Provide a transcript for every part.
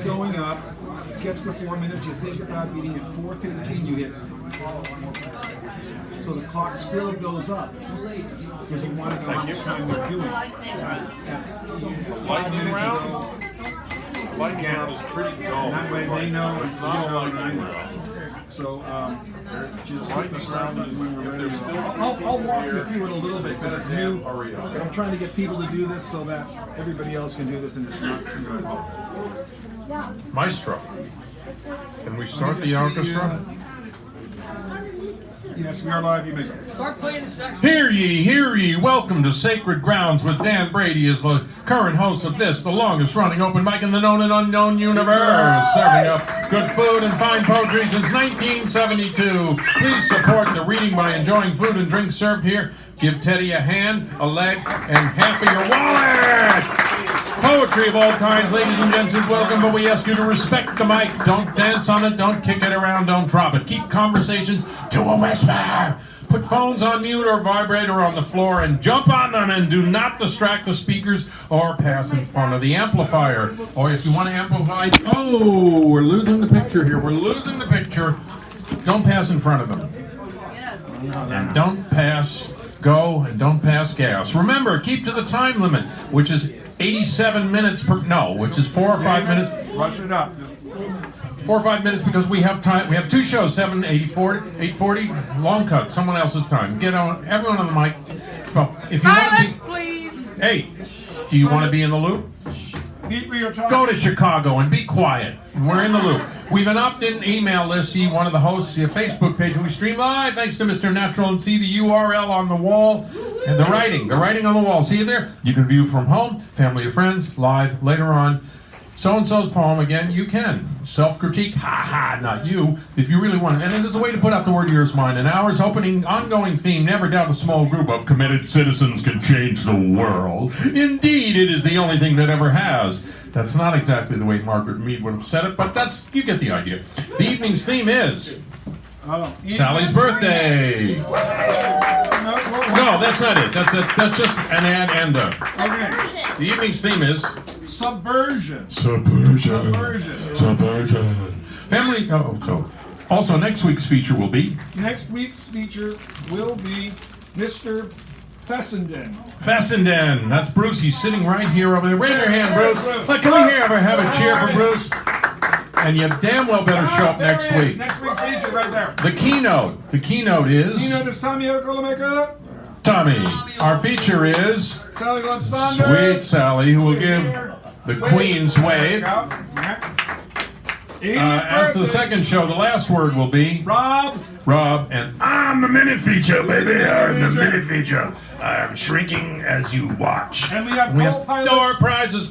Going up, it gets for 4 minutes, you think about eating at 4:15, you hit. So the clock still goes up because you want to know how much time you're doing. Lightning round? Lightning round is pretty dull. That way they know, It's you not a know, lightning and I know. round. So just hit the Lightning start round button is when we're if ready. there's still I'll walk you here, through it a little bit because it's new. hurry up. But I'm trying to get people to do this so that everybody else can do this and it's not too good. Maestro. Can we start Let me the just see, orchestra? Yes, we are live. You may go. Start playing the saxophone. Hear ye, hear ye. Welcome to Sacred Grounds with Dan Brady as the current host of this, the longest running open mic in the known and unknown universe. Serving up good food and fine poetry since 1972. Please support the reading by enjoying food and drinks served here. Give Teddy a hand, a leg, and half of your wallet. Poetry of all kinds, ladies and gents, is welcome, but we ask you to respect the mic. Don't dance on it, don't kick it around, don't drop it. Keep conversations to a whisper. Put phones on mute or vibrate or on the floor and jump on them, and do not distract the speakers or pass in front of the amplifier. Or if you want to amplify, oh, we're losing the picture here. We're losing the picture. Don't pass in front of them. And don't pass go and don't pass gas. Remember, keep to the time limit, which is 87 minutes per, no, which is 4 or 5 minutes. Rush it up. 4 or 5 minutes because we have time. We have two shows, 8:40, long cut, someone else's time. Get on, everyone on the mic. Well, if you want to be, Please. hey, do you want to be in the loop? Keep your time. Go to Chicago and be quiet. We're in the loop. We've an opt-in email list. See one of the hosts, see a Facebook page, and we stream live thanks to Mr. Natural, and see the URL on the wall and the writing on the wall. See it there? You can view from home, family or friends, live later on. So-and-so's poem again, you can. Self-critique, ha, not you, if you really want it. And there's a way to put out the word yours, mine, and ours. Opening, ongoing theme, never doubt a small group of committed citizens can change the world. Indeed, it is the only thing that ever has. That's not exactly the way Margaret Mead would have said it, but that's, you get the idea. The evening's theme is Sally's birthday. No, that's not it. That's just an addenda. Okay. The evening's theme is Subversion. Family. Oh, so also next week's feature will be Next week's feature will be Mr. Fessenden. Fessenden. That's Bruce. He's sitting right here over there. Raise your hand, Bruce. Look, can we ever have a cheer for Bruce? And you damn well better show up next week. Next week's feature right there. The keynote. The keynote is Keynote is Tommy Okolomeka. Tommy. Our feature is Sally Gonsander. Sweet Sally, who will give the Queen's wave. As the second show, the last word will be Rob. and I'm the minute feature, baby. I'm the minute feature. I'm shrinking as you watch. And we have co-pilots. door prizes.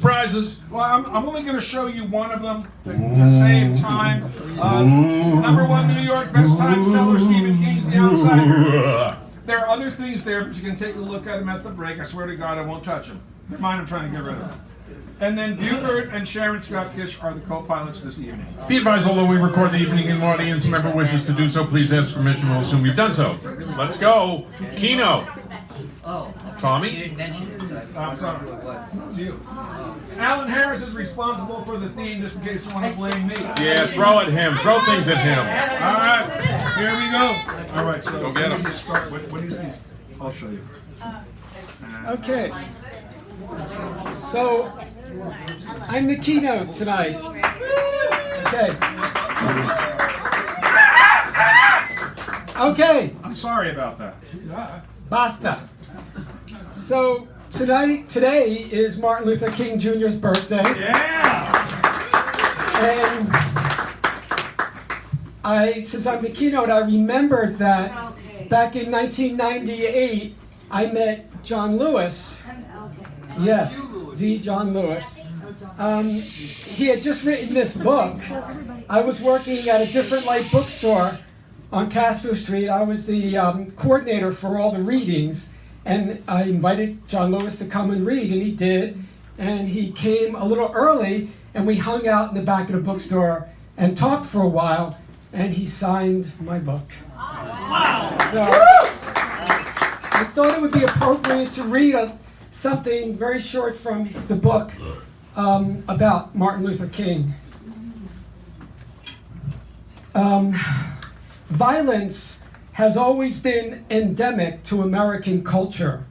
Well, I'm only going to show you one of them to save time. Number one, New York, best time seller, Stephen King's The Outsider. There are other things there, but you can take a look at them at the break. I swear to God, I won't touch them. They're mine, I'm trying to get rid of them. And then Buford and Sharon Scott Kish are the co-pilots this evening. Be advised, although we record the evening in an audience member wishes to do so, please ask permission. We'll assume you've done so. Let's go. Keynote. Oh, Tommy? you didn't mention it. So I'm sorry. It's you. Alan Harris is responsible for the theme, just in case you want to blame me. Yeah, throw at him. Throw things at him. All right, here we go. All right, so Go get him. let's start. What is these? I'll show you. Okay. So, I'm the keynote tonight. Okay. Okay. I'm sorry about that. Basta. So, today is Martin Luther King Jr.'s birthday. Yeah. And since I'm the keynote, I remembered that back in 1998, I met John Lewis. Yes, the John Lewis. He had just written this book. I was working at a Different Light bookstore on Castro Street. I was the coordinator for all the readings, and I invited John Lewis to come and read, and he did. And he came a little early, and we hung out in the back of the bookstore and talked for a while, and he signed my book. Wow! So I thought it would be appropriate to read something very short from the book about Martin Luther King. Violence has always been endemic to American culture.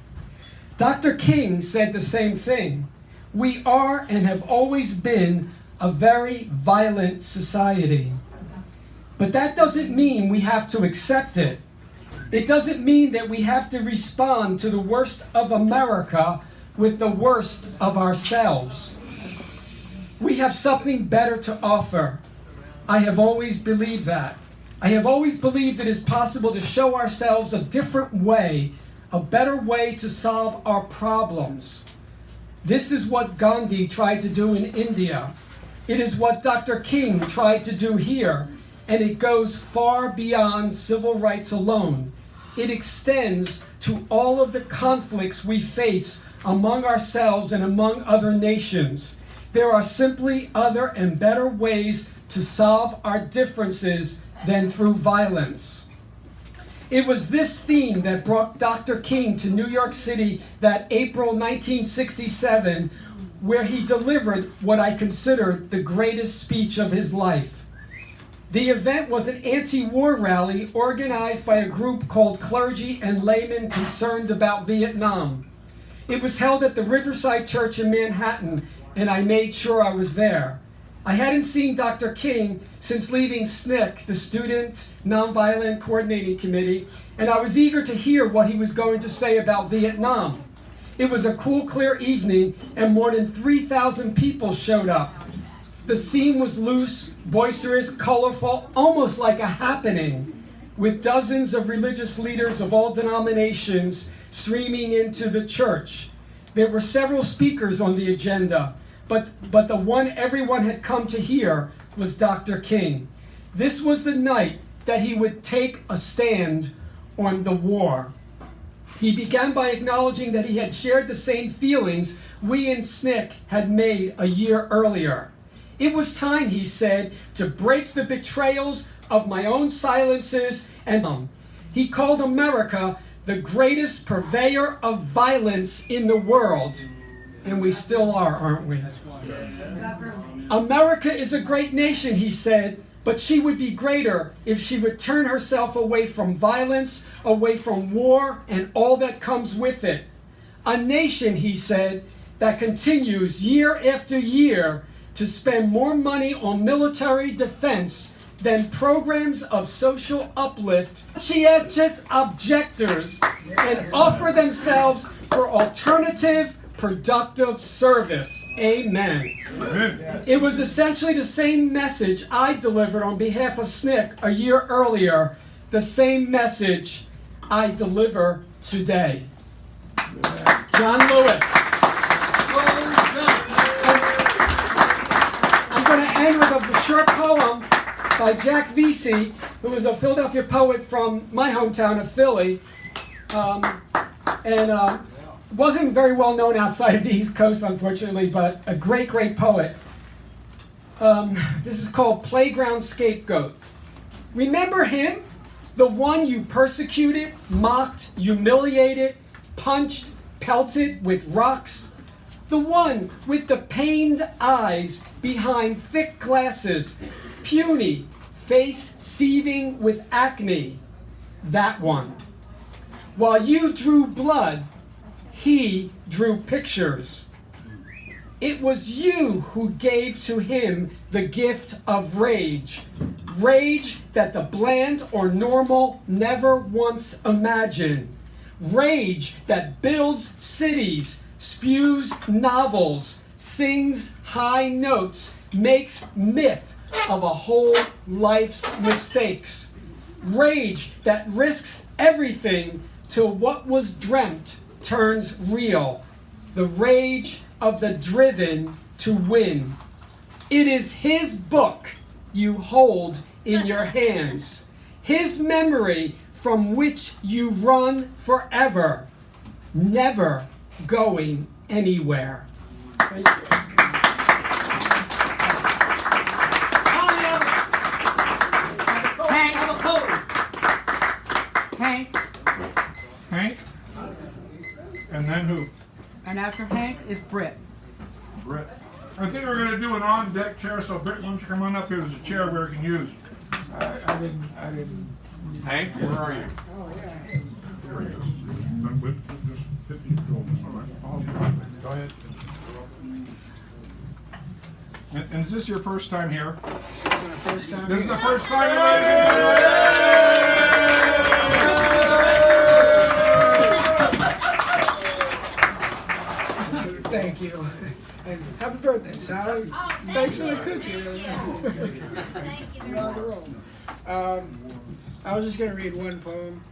Dr. King said the same thing. We are and have always been a very violent society. But that doesn't mean we have to accept it. It doesn't mean that we have to respond to the worst of America with the worst of ourselves. We have something better to offer. I have always believed that. I have always believed it is possible to show ourselves a different way, a better way to solve our problems. This is what Gandhi tried to do in India. It is what Dr. King tried to do here, and it goes far beyond civil rights alone. It extends to all of the conflicts we face among ourselves and among other nations. There are simply other and better ways to solve our differences than through violence. It was this theme that brought Dr. King to New York City that April 1967, where he delivered what I consider the greatest speech of his life. The event was an anti-war rally organized by a group called Clergy and Laymen Concerned About Vietnam. It was held at the Riverside Church in Manhattan, and I made sure I was there. I hadn't seen Dr. King since leaving SNCC, the Student Nonviolent Coordinating Committee, and I was eager to hear what he was going to say about Vietnam. It was a cool, clear evening, and more than 3,000 people showed up. The scene was loose, boisterous, colorful, almost like a happening, with dozens of religious leaders of all denominations streaming into the church. There were several speakers on the agenda, but the one everyone had come to hear was Dr. King. This was the night that he would take a stand on the war. He began by acknowledging that he had shared the same feelings we in SNCC had made a year earlier. It was time, he said, to break the betrayals of my own silences, and he called America the greatest purveyor of violence in the world. And we still are, aren't we? America is a great nation, he said, but she would be greater if she would turn herself away from violence, away from war, and all that comes with it. A nation, he said, that continues year after year to spend more money on military defense than programs of social uplift. She has just objectors and offer themselves for alternative, productive service. Amen. Amen. It was essentially the same message I delivered on behalf of SNCC a year earlier, the same message I deliver today. John Lewis. I'm going to end with a short poem by Jack Vesey, who was a Philadelphia poet from my hometown of Philly, and wasn't very well known outside of the East Coast, unfortunately, but a great, great poet. This is called Playground Scapegoat. Remember him? The one you persecuted, mocked, humiliated, punched, pelted with rocks? The one with the pained eyes behind thick glasses, puny, face seething with acne? That one. While you drew blood, he drew pictures. It was you who gave to him the gift of rage. Rage that the bland or normal never once imagined. Rage that builds cities, spews novels, sings high notes, makes myth of a whole life's mistakes. Rage that risks everything till what was dreamt turns real. The rage of the driven to win. It is his book you hold in your hands. His memory from which you run forever, never going anywhere. Thank you. Hank, Hank? And then who? and after Hank is Britt. Britt. I think we're going to do an on-deck chair, so Britt, why don't you come on up here? There's a chair we can use. I didn't. Hank, where are you? Go ahead. And is this your first time here? This is my first time. This is here. the first time you're Thank you. And happy birthday, Sally. Thanks for the cookie. Rock and roll. I was just gonna read one poem.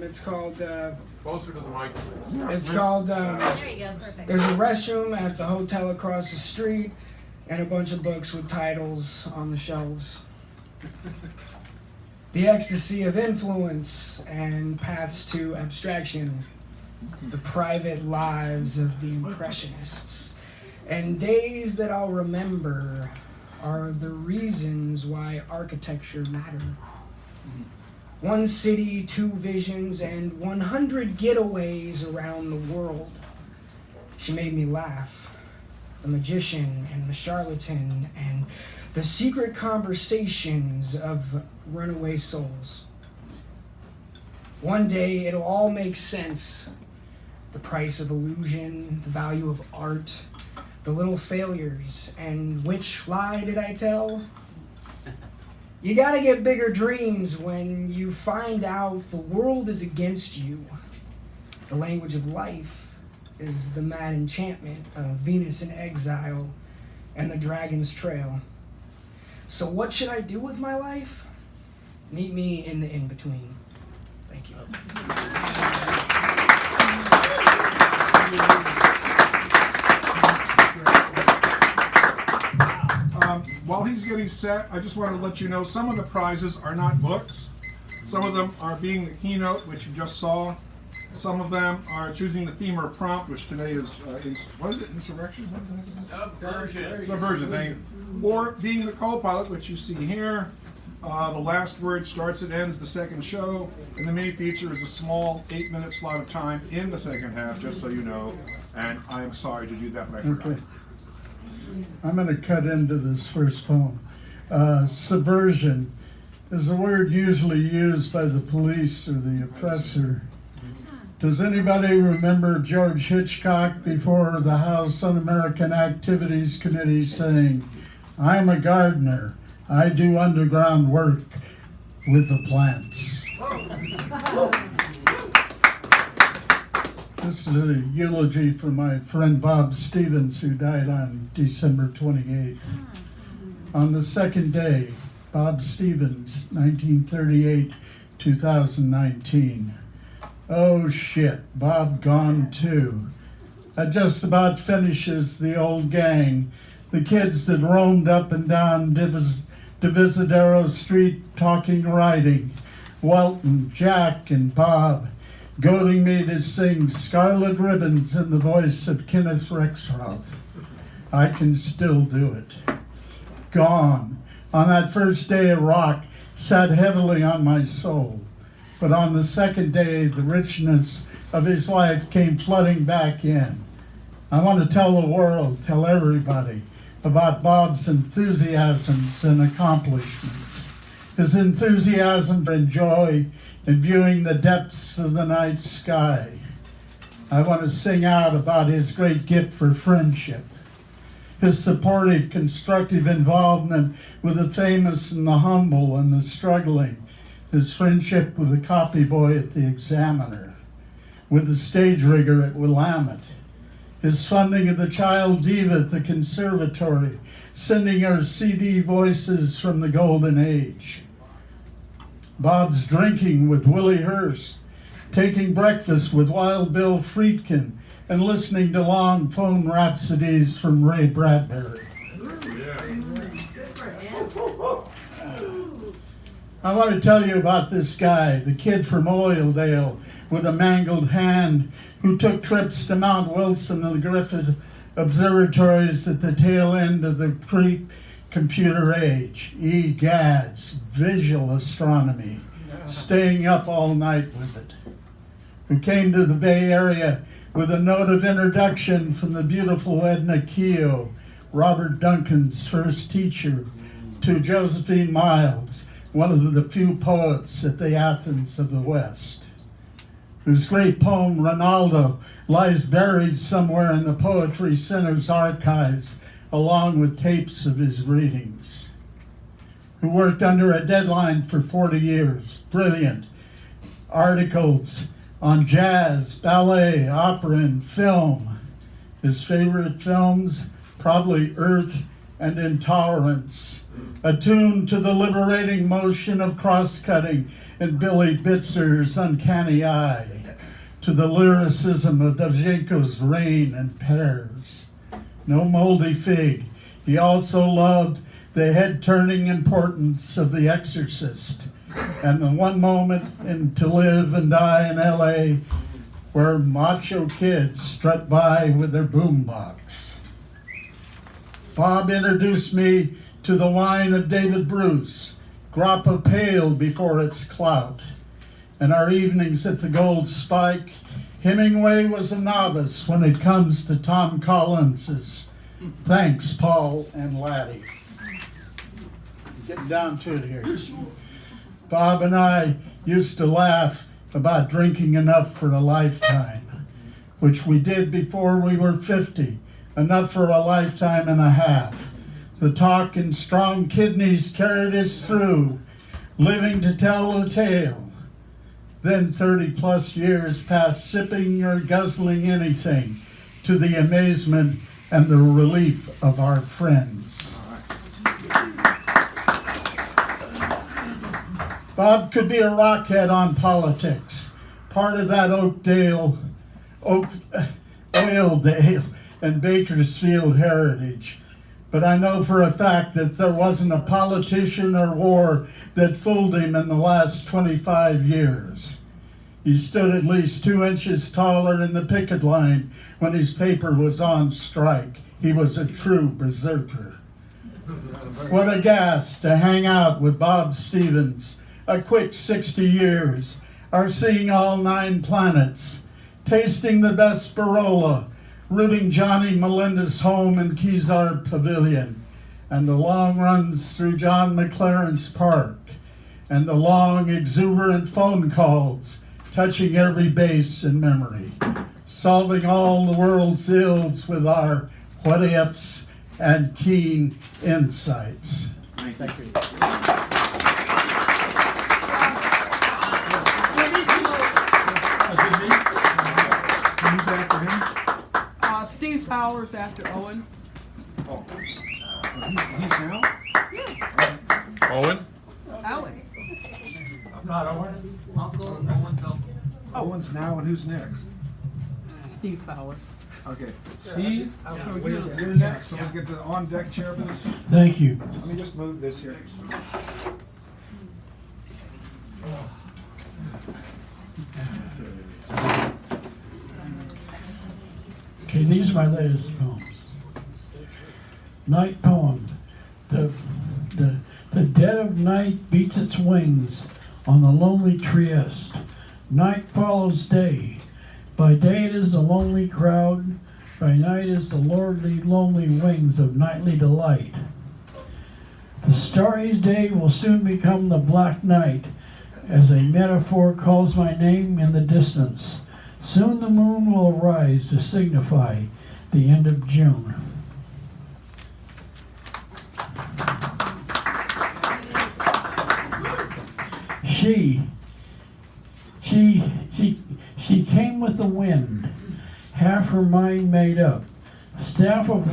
It's called. Closer to the mic. It's called. There you go, perfect. There's a restroom at the hotel across the street, and a bunch of books with titles on the shelves. The ecstasy of influence and paths to abstraction. The private lives of the impressionists. And days that I'll remember are the reasons why architecture mattered. One city, two visions, and 100 getaways around the world. She made me laugh. The magician and the charlatan and the secret conversations of runaway souls. One day it'll all make sense. The price of illusion, the value of art, the little failures, and which lie did I tell? You gotta get bigger dreams when you find out the world is against you. The language of life is the mad enchantment of Venus in exile and the dragon's trail. So what should I do with my life? Meet me in the in-between. Thank you. While he's getting set, I just wanted to let you know some of the prizes are not books. Some of them are being the keynote, which you just saw. Some of them are choosing the theme or prompt, which today is, what is it, insurrection? Subversion. Subversion, thank you. Or being the co-pilot, which you see here. The last word starts and ends the second show, and the mini feature is a small 8-minute slot of time in the second half, just so you know. And I am sorry to do that, but I forgot. Okay. I'm going to cut into this first poem. Subversion is a word usually used by the police or the oppressor. Does anybody remember George Hitchcock before the House Un-American Activities Committee saying, "I'm a gardener. I do underground work with the plants"? This is a eulogy for my friend Bob Stevens, who died on December 28th. On the second day, Bob Stevens, 1938-2019. Oh shit, Bob gone too. That just about finishes the old gang, the kids that roamed up and down Divisadero Street talking, writing. Welton, Jack, and Bob, goading me to sing Scarlet Ribbons in the voice of Kenneth Rexroth. I can still do it. Gone. On that first day of rock, sat heavily on my soul. But on the second day, the richness of his life came flooding back in. I want to tell the world, tell everybody, about Bob's enthusiasms and accomplishments. His enthusiasm and joy in viewing the depths of the night sky. I want to sing out about his great gift for friendship. His supportive, constructive involvement with the famous and the humble and the struggling. His friendship with the copy boy at the Examiner, with the stage rigger at Willamette, his funding of the child diva at the Conservatory, sending her CD voices from the golden age. Bob's drinking with Willie Hurst, taking breakfast with Wild Bill Friedkin, and listening to long phone rhapsodies from Ray Bradbury. I want to tell you about this guy, the kid from Oildale with a mangled hand who took trips to Mount Wilson and the Griffith observatories at the tail end of the pre-computer age. Egads, visual astronomy, staying up all night with it. Who came to the Bay Area with a note of introduction from the beautiful Edna Keogh, Robert Duncan's first teacher, to Josephine Miles, one of the few poets at the Athens of the West, whose great poem, Ronaldo, lies buried somewhere in the Poetry Center's archives, along with tapes of his readings, who worked under a deadline for 40 years, brilliant articles on jazz, ballet, opera, and film. His favorite films, probably Earth and Intolerance, attuned to the liberating motion of cross-cutting in Billy Bitzer's Uncanny Eye, to the lyricism of Dovzhenko's Rain and Pears. No moldy fig. He also loved the head-turning importance of The Exorcist and the one moment in To Live and Die in L.A. where macho kids strut by with their boombox. Bob introduced me to the wine of David Bruce, grappa pale before its clout. And our evenings at the Gold Spike, Hemingway was a novice when it comes to Tom Collins's Thanks, Paul and Laddie. Getting down to it here. Bob and I used to laugh about drinking enough for a lifetime, which we did before we were 50, enough for a lifetime and a half. The talk and strong kidneys carried us through, living to tell the tale. Then 30 plus years past sipping or guzzling anything, to the amazement and the relief of our friends. Bob could be a rockhead on politics, part of that Oildale and Bakersfield heritage. But I know for a fact that there wasn't a politician or war that fooled him in the last 25 years. He stood at least 2 inches taller in the picket line when his paper was on strike. He was a true berserker. What a gas to hang out with Bob Stevens, a quick 60 years, or seeing all 9 planets, tasting the best Barola, rooting Johnny Melinda's home in Kezar Pavilion, and the long runs through John McLaren's park, and the long exuberant phone calls, touching every base in memory, solving all the world's ills with our what ifs and keen insights. Thank you. Who's after him? Steve Fowler's after Owen. Oh. He's now? Owen? Owen. Not Owen. Uncle Owen's uncle. Owen's now, and who's next? Steve Fowler. Okay. Steve, you're next. So we'll get the on-deck chair business. Thank you. Let me just move this here. Okay, these are my latest poems. Night poem. The dead of night beats its wings on the lonely Trieste. Night follows day. By day it is the lonely crowd. By night is the lordly, lonely wings of nightly delight. The starry day will soon become the black night, as a metaphor calls my name in the distance. Soon the moon will arise to signify the end of June. She came with the wind, half her mind made up. Staff of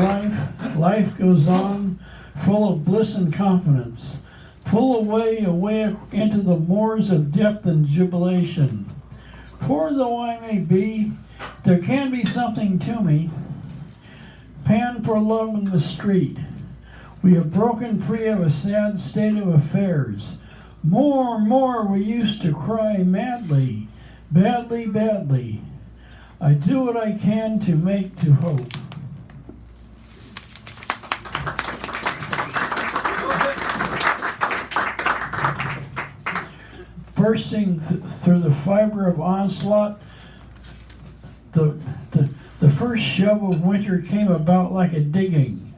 life goes on, full of bliss and confidence. Pull away into the moors of depth and jubilation. Poor though I may be, there can be something to me. Pan for love in the street. We have broken free of a sad state of affairs. More, we used to cry madly, badly. I do what I can to make to hope. Bursting through the fiber of onslaught, the first shove of winter came about like a digging.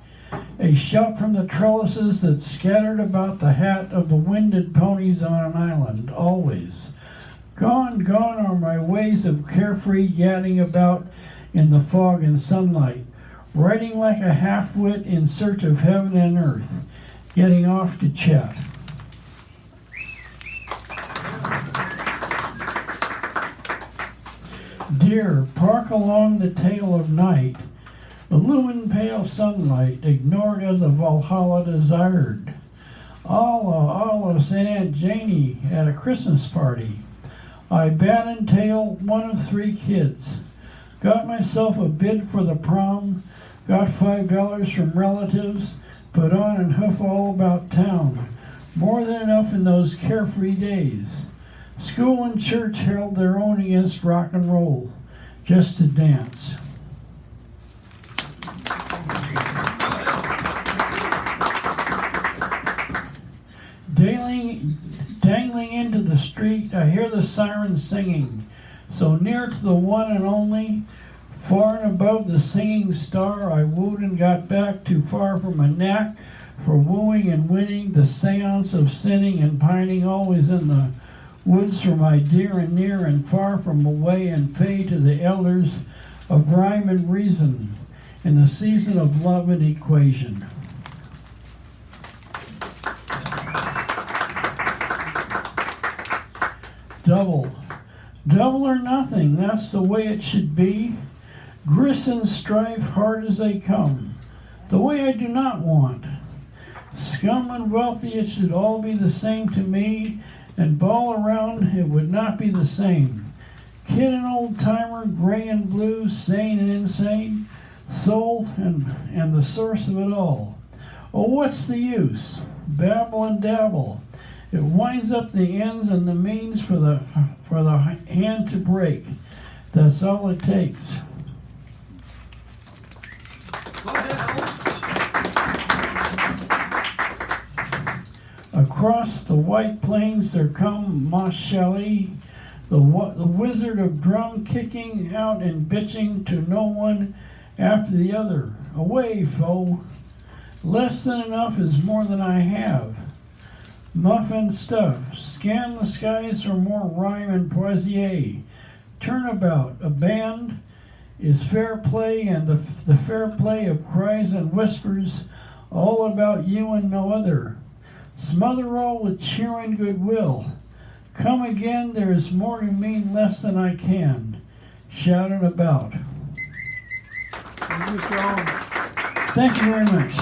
A a shout from the trellises that scattered about the hat of the winded ponies on an island, always. Gone, gone are my ways of carefree yadding about in the fog and sunlight, riding like a half-wit in search of heaven and earth, getting off to chat. Dear, park along the tail of night, illumined pale sunlight, ignored as a Valhalla desired. Allah, St. Aunt Janie at a Christmas party. I bat and tail one of 3 kids. Got myself a bid for the prom, got $5 from relatives, put on and hoof all about town. More than enough in those carefree days. School and church held their own against rock and roll, just to dance. Dangling into the street, I hear the sirens singing, so near to the one and only, far and above the singing star, I wooed and got back too far from a knack for wooing and winning, the seance of sinning and pining, always in the woods for my dear and near and far from away, and pay to the elders of rhyme and reason in the season of love and equation. Double or nothing, that's the way it should be. Grist and strife hard as they come, the way I do not want. Scum and wealthy, it should all be the same to me, and ball around, it would not be the same. Kid and old timer, gray and blue, sane and insane, soul and the source of it all. Oh, what's the use? Babble and dabble. It winds up the ends and the means for the hand to break. That's all it takes. Across the white plains there come Mashali, the wizard of drum kicking out and bitching to no one after the other. Away, foe. Less than enough is more than I have. Muff and stuff. Scan the skies for more rhyme and poisier. Turnabout. A band is fair play, and the fair play of cries and whispers, all about you and no other. Smother all with cheering goodwill. Come again, there is more to mean less than I can. Shout it about. Thank you very much.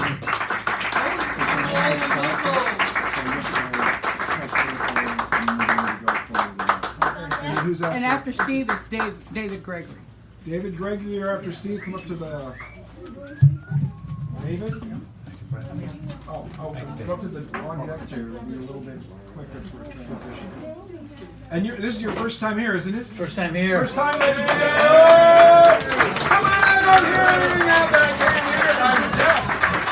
And after Steve is David Gregory. David Gregory, you're after Steve. Come up to the... David? Oh, go up to the on deck chair. It'll be a little bit quicker for transition. And this is your first time here, isn't it? First time here. First time, ladies and gentlemen! Come on, I don't hear anything out there. I can't hear it. I can tell.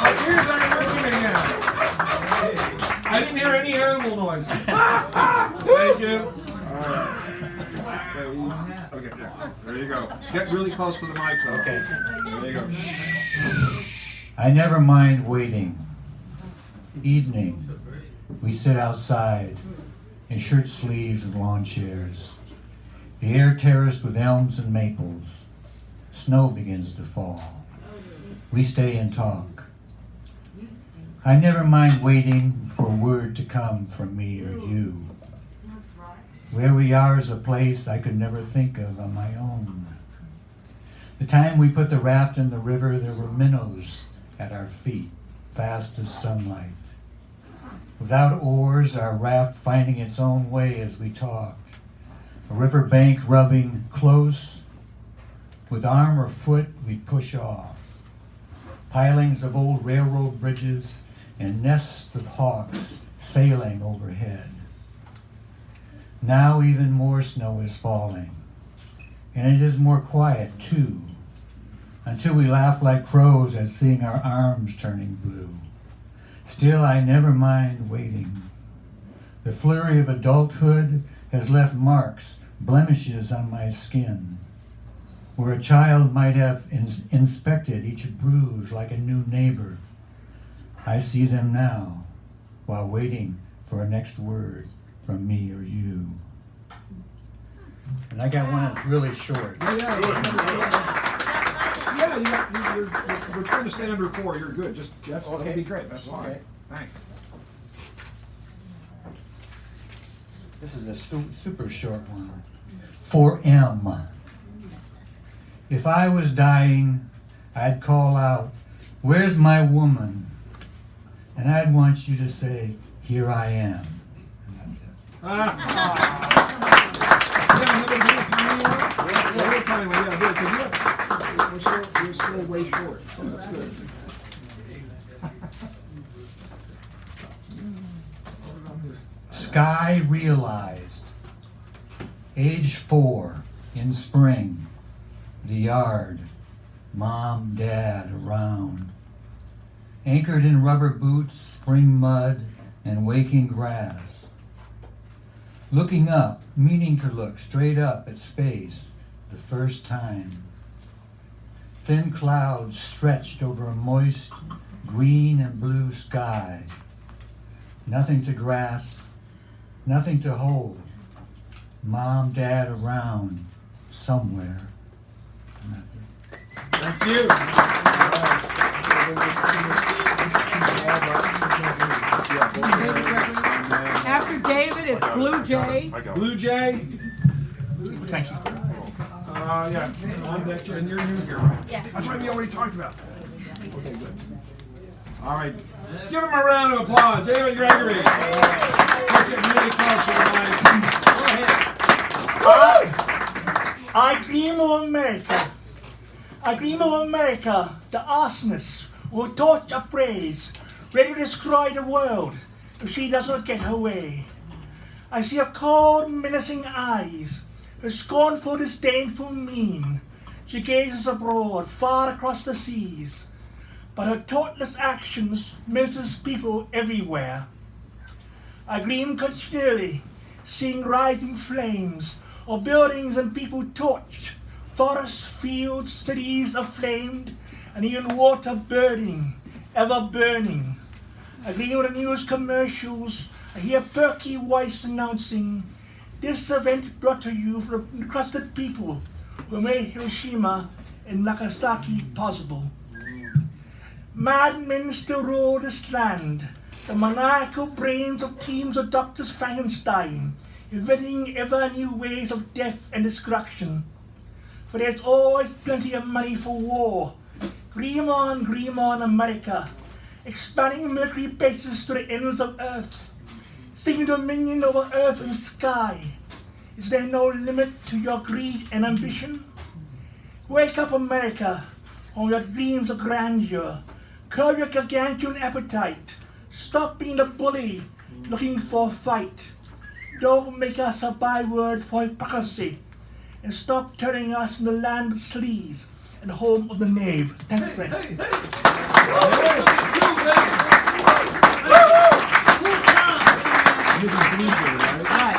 My ears aren't working again. I didn't hear any animal noise. Thank you. All right. Okay, there you go. Get really close to the mic, though. Okay. There you go. I never mind waiting. Evening, we sit outside in shirt sleeves and lawn chairs. The air terraced with elms and maples. Snow begins to fall. We stay and talk. I never mind waiting for word to come from me or you. Where we are is a place I could never think of on my own. The time we put the raft in the river, there were minnows at our feet, fast as sunlight. Without oars, our raft finding its own way as we talked. A river bank rubbing close. With arm or foot, we'd push off. Pilings of old railroad bridges and nests of hawks sailing overhead. Now even more snow is falling, and it is more quiet too, until we laugh like crows at seeing our arms turning blue. Still, I never mind waiting. The flurry of adulthood has left marks, blemishes on my skin, where a child might have inspected each bruise like a new neighbor. I see them now while waiting for a next word from me or you. And I got one that's really short. Yeah, we're trying to stay under 4. You're good. That'll be great. That's fine. Okay. Thanks. This is a super short one. For M. If I was dying, I'd call out, "Where's my woman?" And I'd want you to say, "Here I am." And that's it. We're still way short, so that's good. Sky realized. Age 4, in spring. The yard. Mom, Dad around. Anchored in rubber boots, spring mud, and waking grass. Looking up, meaning to look straight up at space the first time. Thin clouds stretched over a moist green and blue sky. Nothing to grasp, nothing to hold. Mom, Dad around somewhere. Thank you. After David, it's Blue Jay. Blue Jay. Thank you. Yeah. And you're new here, right? Yeah. That's what we already talked about. Okay, good. All right. Give him a round of applause. David Gregory. Let's get really close to the mic. Go ahead. I dream of America. I dream of America. The arsonist will torch a phrase, ready to destroy the world if she does not get her way. I see her cold, menacing eyes, her scornful, disdainful mien. She gazes abroad, far across the seas, but her thoughtless actions menaces people everywhere. I dream continually, seeing rising flames of buildings and people torched, forests, fields, cities aflamed, and even water burning, ever burning. I dream of the news commercials. I hear perky voice announcing, "This event brought to you from the trusted people who made Hiroshima and Nagasaki possible." Madmen still rule this land, the maniacal brains of teams of Doctors Frankenstein, inventing ever new ways of death and destruction. For there's always plenty of money for war. Dream on, America, expanding military bases to the ends of earth, seeking dominion over earth and sky. Is there no limit to your greed and ambition? Wake up, America, on your dreams of grandeur. Curb your gargantuan appetite. Stop being the bully, looking for a fight. Don't make us a byword for hypocrisy, and stop turning us from the land of sleaze and home of the knave. Thank you, friends. Right.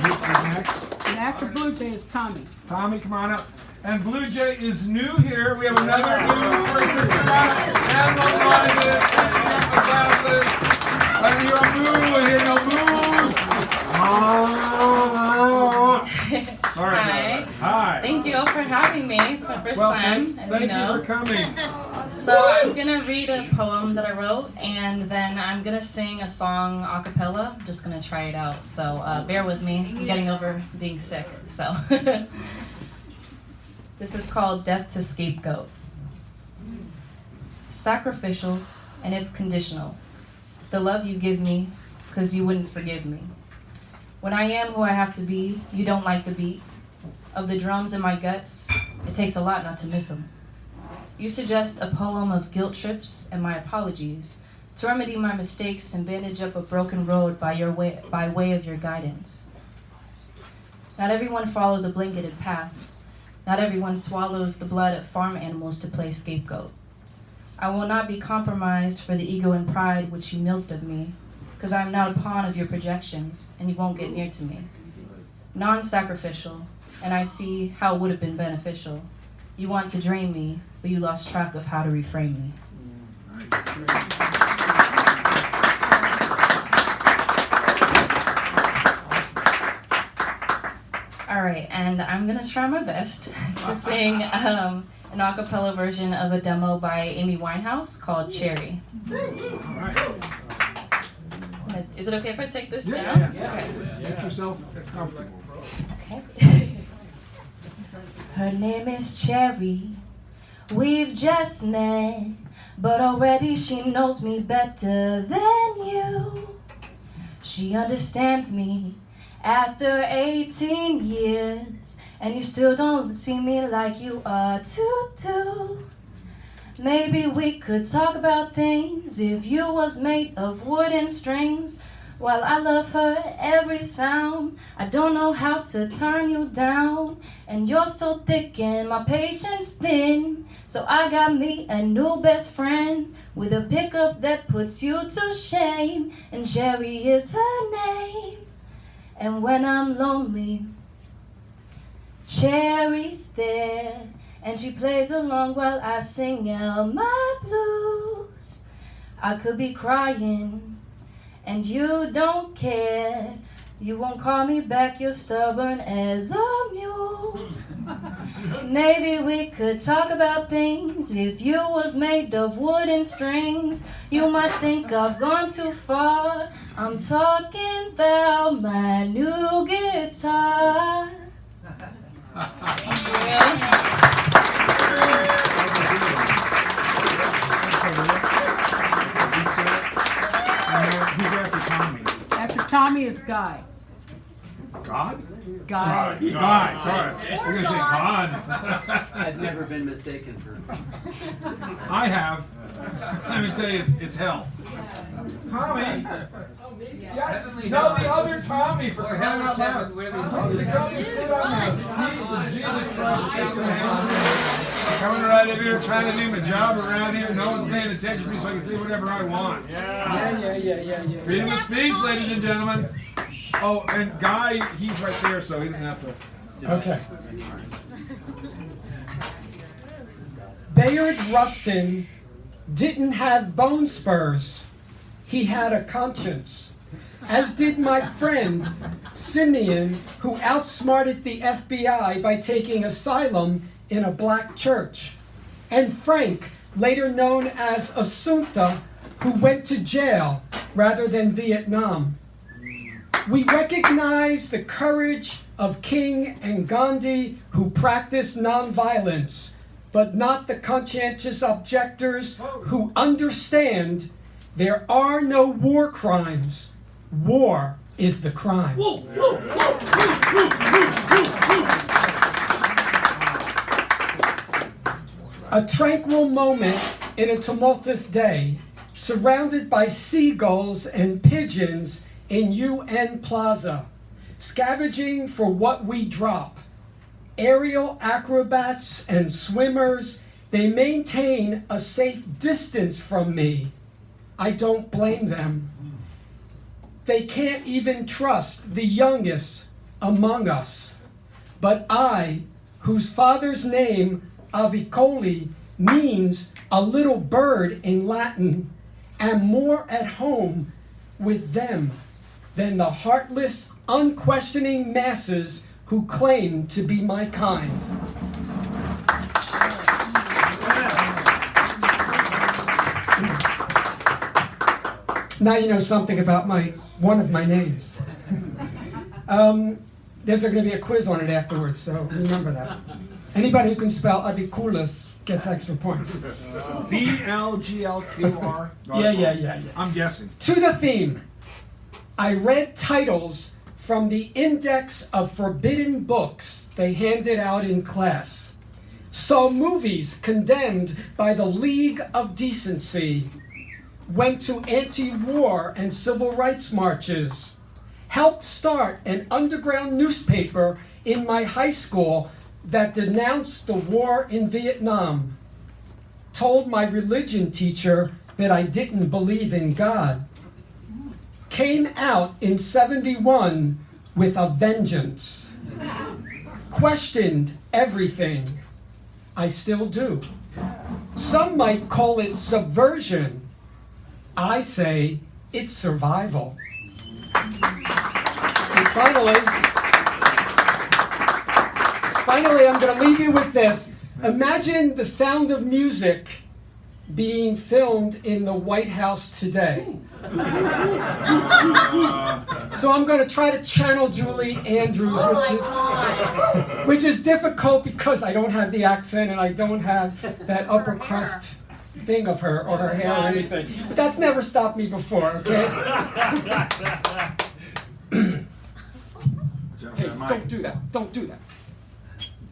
Next. And after Blue Jay is Tommy. Tommy, come on up. And Blue Jay is new here. We have another new person tonight. And the blinded, and the glasses. I hear a moo, I hear no moos. All right. Hi. Thank you all for having me. It's my first Well, time, thank as you you know. for coming. So I'm gonna read a poem that I wrote, and then I'm gonna sing a song a cappella. I'm just gonna try it out. So bear with me. I'm getting over being sick. So this is called "Death to Scapegoat." Sacrificial, and it's conditional. The love you give me, 'cause you wouldn't forgive me. When I am who I have to be, you don't like the beat of the drums in my guts. It takes a lot not to miss them. You suggest a poem of guilt trips and my apologies to remedy my mistakes and bandage up a broken road by way of your guidance. Not everyone follows a blanketed path. Not everyone swallows the blood of farm animals to play scapegoat. I will not be compromised for the ego and pride which you milked of me, because I am not a pawn of your projections, and you won't get near to me. Non-sacrificial, and I see how it would have been beneficial. You want to drain me, but you lost track of how to reframe me. Nice. and I'm gonna try my best to sing an a cappella version of a demo by Amy Winehouse called Cherry. Is it okay if I take this down? Yeah. Make yourself comfortable. Okay. Her name is Cherry. We've just met, but already she knows me better than you. She understands me after 18 years, and you still don't see me like you are too. Maybe we could talk about things if you was made of wood and strings. While I love her every sound, I don't know how to turn you down. And you're so thick and my patience thin, so I got me a new best friend with a pickup that puts you to shame. And Cherry is her name. And when I'm lonely, Cherry's there, and she plays along while I sing out my blues. I could be crying, and you don't care. You won't call me back, you're stubborn as a mule. Maybe we could talk about things if you was made of wood and strings. You might think I've gone too far. I'm talking about my new guitar. Who's after Tommy? After Tommy is Guy. God? Guy. God, sorry. We're going to say God. I've never been mistaken for. I have. Let me tell you, it's hell. Tommy? Yeah, no, the other Tommy, for crying out loud. Tommy, come to sit on that seat for Jesus Christ. Coming right up here trying to do my job around here. No one's paying attention to me, so I can say whatever I want. Yeah. Freedom of speech, ladies and gentlemen. Oh, and Guy, he's right there, so he doesn't have to. Okay. Bayard Rustin didn't have bone spurs. He had a conscience. As did my friend Simeon, who outsmarted the FBI by taking asylum in a black church. And Frank, later known as Assunta, who went to jail rather than Vietnam. We recognize the courage of King and Gandhi, who practiced nonviolence, but not the conscientious objectors who understand there are no war crimes. War is the crime. A tranquil moment in a tumultuous day, surrounded by seagulls and pigeons in UN Plaza, scavenging for what we drop. Aerial acrobats and swimmers, they maintain a safe distance from me. I don't blame them. They can't even trust the youngest among us. But I, whose father's name, Avicoli, means a little bird in Latin, am more at home with them than the heartless, unquestioning masses who claim to be my kind. Now you know something about one of my names. There's going to be a quiz on it afterwards, so remember that. Anybody who can spell Abiculus gets extra points. BLGLQR. Yeah. I'm guessing. To the theme, I read titles from the Index of Forbidden Books they handed out in class. Saw movies condemned by the League of Decency. Went to anti-war and civil rights marches. Helped start an underground newspaper in my high school that denounced the war in Vietnam. Told my religion teacher that I didn't believe in God. Came out in '71 with a vengeance. Questioned everything. I still do. Some might call it subversion. I say it's survival. And finally, Finally, I'm going to leave you with this. Imagine the Sound of Music being filmed in the White House today. So I'm going to try to channel Julie Andrews, which is difficult because I don't have the accent and I don't have that upper crust thing of her or her hair or anything. But that's never stopped me before, okay? Hey, don't do that. Don't do that.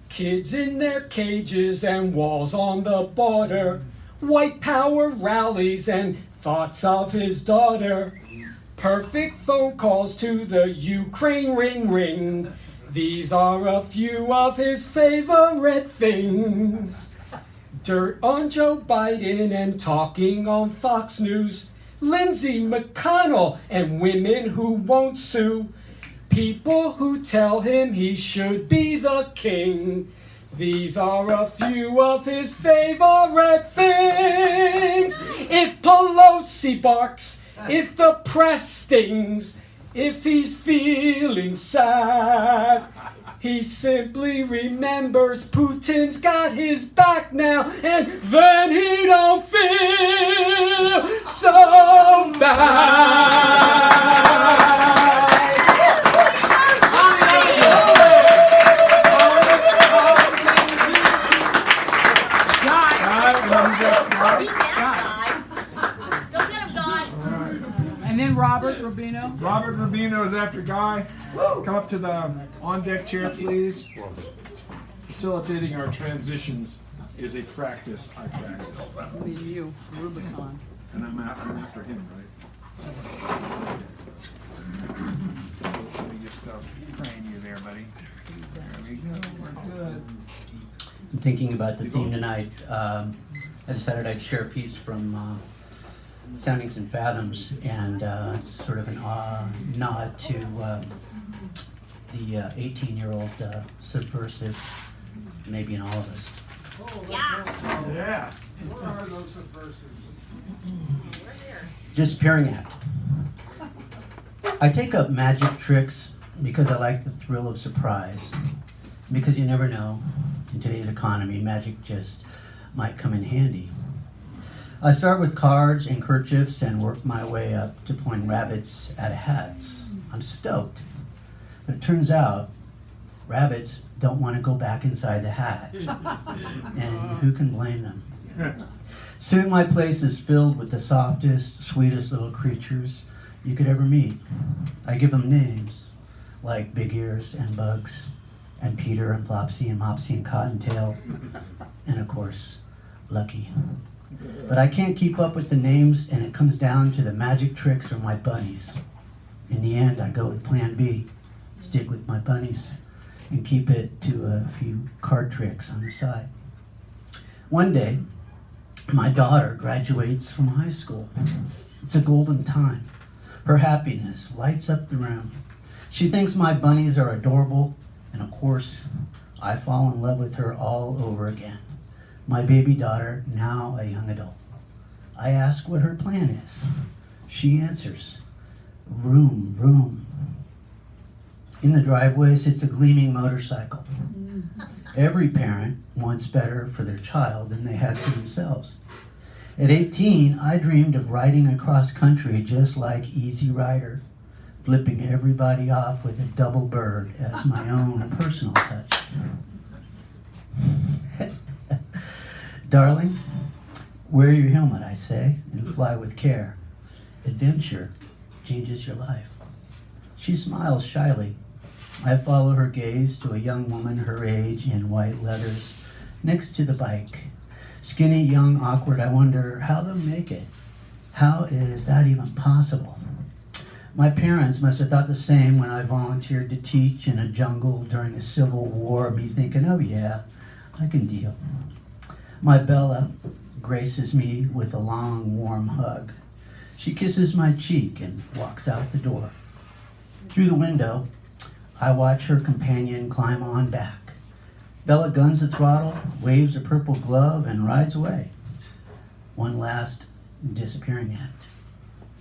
Kids in their cages and walls on the border. White power rallies and thoughts of his daughter. Perfect phone calls to the Ukraine ring ring. These are a few of his favorite things. Dirt on Joe Biden and talking on Fox News. Lindsey McConnell and women who won't sue. People who tell him he should be the king. These are a few of his favorite things. If Pelosi barks, if the press stings, if he's feeling sad, he simply remembers Putin's got his back now, and then he don't feel so bad. And then Robert Rubino. Robert Rubino is after Guy. Come up to the on-deck chair, please. Facilitating our transitions is a practice I practice. Me and you, Rubicon. And I'm after him, right? Let me just frame you there, buddy. There we go. We're good. I'm thinking about the theme tonight. I decided I'd share a piece from Soundings and Fathoms, and it's sort of an nod to the 18-year-old subversive, maybe in all of us. Yeah. Where are those subversives? Disappearing Act. I take up magic tricks because I like the thrill of surprise. Because you never know, in today's economy, magic just might come in handy. I start with cards and kerchiefs and work my way up to pulling rabbits out of hats. I'm stoked. But it turns out, rabbits don't want to go back inside the hat. And who can blame them? Soon my place is filled with the softest, sweetest little creatures you could ever meet. I give them names, like Big Ears and Bugs, and Peter and Flopsy and Mopsy and Cottontail, and of course, Lucky. But I can't keep up with the names, and it comes down to the magic tricks or my bunnies. In the end, I go with plan B, stick with my bunnies, and keep it to a few card tricks on the side. One day, my daughter graduates from high school. It's a golden time. Her happiness lights up the room. She thinks my bunnies are adorable, and of course, I fall in love with her all over again. My baby daughter, now a young adult. I ask what her plan is. She answers, vroom, vroom. In the driveway sits a gleaming motorcycle. Every parent wants better for their child than they had for themselves. At 18, I dreamed of riding across country just like Easy Rider, flipping everybody off with a double bird as my own personal touch. Darling, wear your helmet, I say, and fly with care. Adventure changes your life. She smiles shyly. I follow her gaze to a young woman her age in white leathers next to the bike. Skinny, young, awkward, I wonder how they'll make it. How is that even possible? My parents must have thought the same when I volunteered to teach in a jungle during the Civil War, me thinking, oh yeah, I can deal. My Bella graces me with a long, warm hug. She kisses my cheek and walks out the door. Through the window, I watch her companion climb on back. Bella guns the throttle, waves a purple glove, and rides away. One last disappearing act.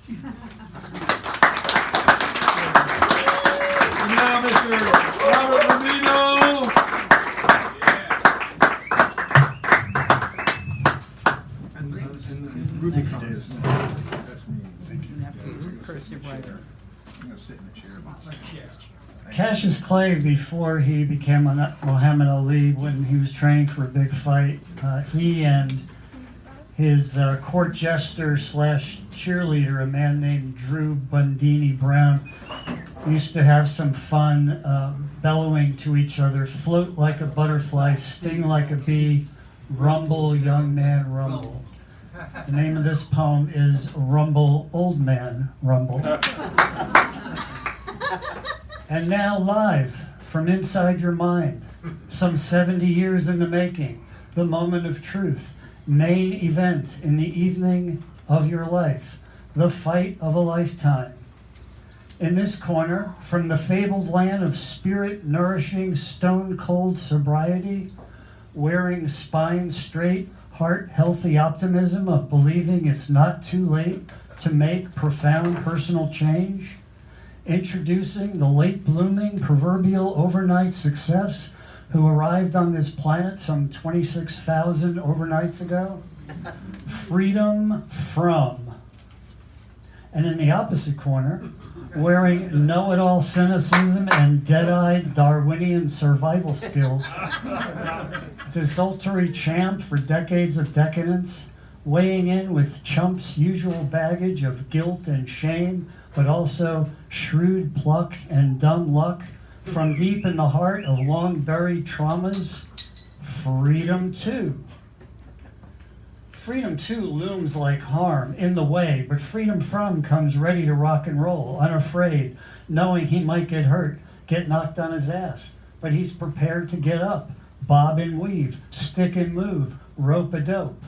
And now, Mr. Robert Rubino. chair. I'm gonna sit in the chair. Cassius Clay, before he became Muhammad Ali, when he was training for a big fight, he and his court jester slash cheerleader, a man named Drew Bundini Brown, used to have some fun bellowing to each other, float like a butterfly, sting like a bee, rumble, young man, rumble. The name of this poem is Rumble, Old Man, Rumble. And now live from inside your mind, some 70 years in the making, the moment of truth, main event in the evening of your life, the fight of a lifetime. In this corner, from the fabled land of spirit-nourishing, stone-cold sobriety, wearing spine straight, heart-healthy optimism of believing it's not too late to make profound personal change, introducing the late-blooming proverbial overnight success who arrived on this planet some 26,000 overnights ago, freedom from. And in the opposite corner, wearing know-it-all cynicism and dead-eyed Darwinian survival skills, desultory champ for decades of decadence, weighing in with Chump's usual baggage of guilt and shame, but also shrewd pluck and dumb luck from deep in the heart of long-buried traumas, freedom too. Freedom too looms like harm in the way, but freedom from comes ready to rock and roll, unafraid, knowing he might get hurt, get knocked on his ass, but he's prepared to get up, bob and weave, stick and move, rope a dope.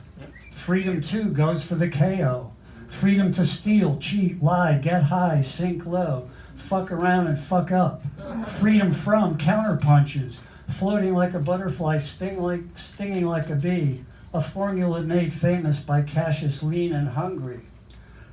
Freedom too goes for the KO. Freedom to steal, cheat, lie, get high, sink low, fuck around and fuck up. Freedom from counterpunches, floating like a butterfly, stinging like a bee, a formula made famous by Cassius lean and hungry.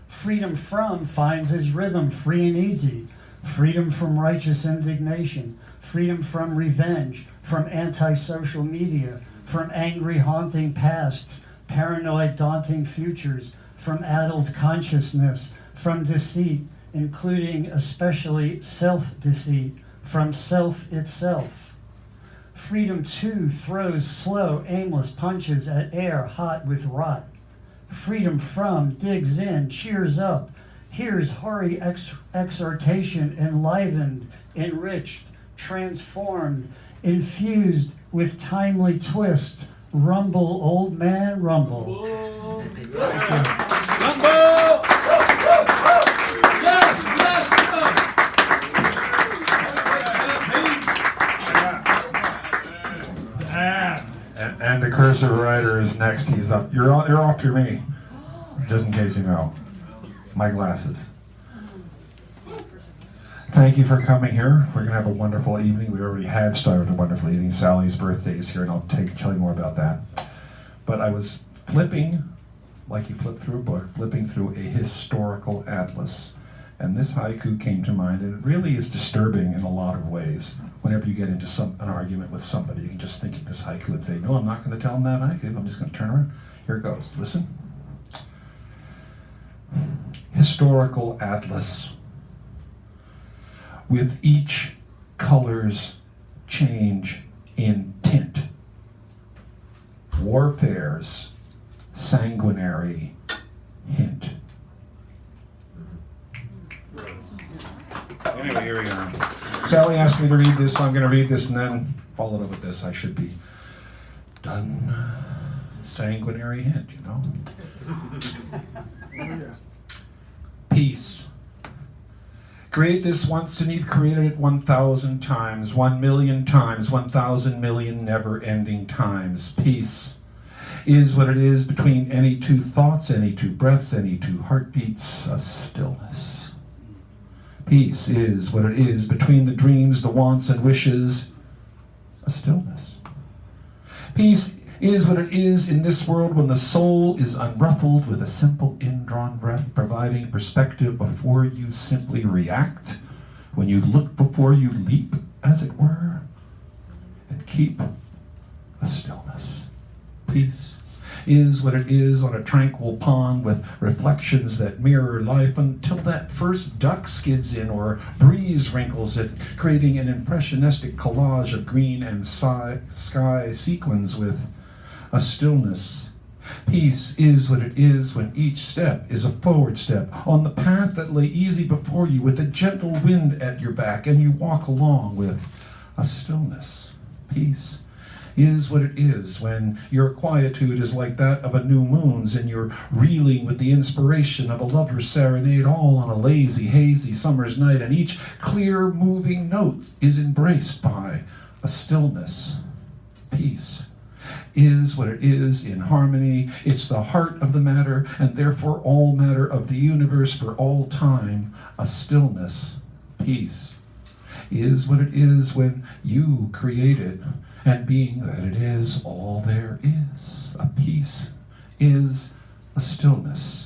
Freedom from finds his rhythm free and easy. Freedom from righteous indignation, freedom from revenge, from anti-social media, from angry haunting pasts, paranoid daunting futures, from addled consciousness, from deceit, including especially self-deceit, from self itself. Freedom too throws slow, aimless punches at air hot with rot. Freedom from digs in, cheers up, hears hoary exhortation, enlivened, enriched, transformed, infused with timely twist. Rumble, old man, rumble. And the cursive writer is next. He's up. You're off to me. Just in case you know. My glasses. Thank you for coming here. We're going to have a wonderful evening. We already have started a wonderful evening. Sally's birthday is here, and I'll tell you more about that. But I was flipping, like you flip through a book, flipping through a historical atlas. And this haiku came to mind, and it really is disturbing in a lot of ways. Whenever you get into an argument with somebody, you can just think of this haiku and say, no, I'm not going to tell them that haiku. I'm just going to turn around. Here it goes. Listen. Historical atlas. With each color's change in tint. Warfare's sanguinary hint. Anyway, here we are. Sally asked me to read this, so I'm going to read this and then follow it up with this. I should be done. Sanguinary hint, you know? Peace. Create this once and you've created it 1,000 times, 1,000,000 times, 1,000 million never-ending times. Peace is what it is between any two thoughts, any two breaths, any two heartbeats, a stillness. Peace is what it is between the dreams, the wants and wishes, a stillness. Peace is what it is in this world when the soul is unruffled with a simple indrawn breath, providing perspective before you simply react, when you look before you leap, as it were, and keep a stillness. Peace is what it is on a tranquil pond with reflections that mirror life until that first duck skids in or breeze wrinkles it, creating an impressionistic collage of green and sky sequins with a stillness. Peace is what it is when each step is a forward step on the path that lay easy before you with a gentle wind at your back, and you walk along with a stillness. Peace is what it is when your quietude is like that of a new moon's and you're reeling with the inspiration of a lover's serenade all on a lazy, hazy summer's night, and each clear, moving note is embraced by a stillness. Peace is what it is in harmony. It's the heart of the matter, and therefore all matter of the universe for all time, a stillness. Peace is what it is when you create it, and being that it is all there is, a peace is a stillness.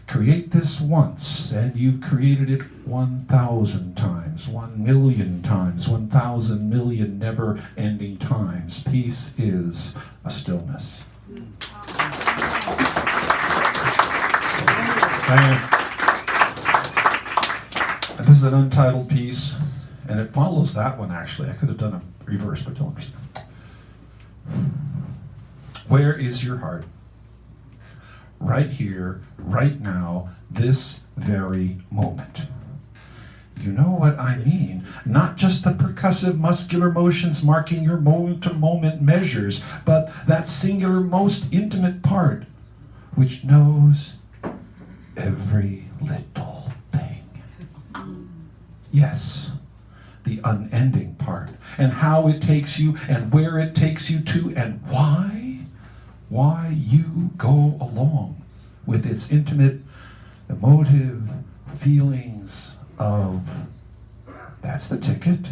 Create this once, and you've created it 1,000 times, 1,000,000 times, 1,000 million never-ending times. Peace is a stillness. And this is an untitled piece, and it follows that one, actually. I could have done a reverse, but don't understand. Where is your heart? Right here, right now, this very moment. You know what I mean. Not just the percussive muscular motions marking your moment-to-moment measures, but that singular, most intimate part, which knows every little thing. Yes, the unending part, and how it takes you, and where it takes you to, and why you go along with its intimate, emotive feelings of, that's the ticket.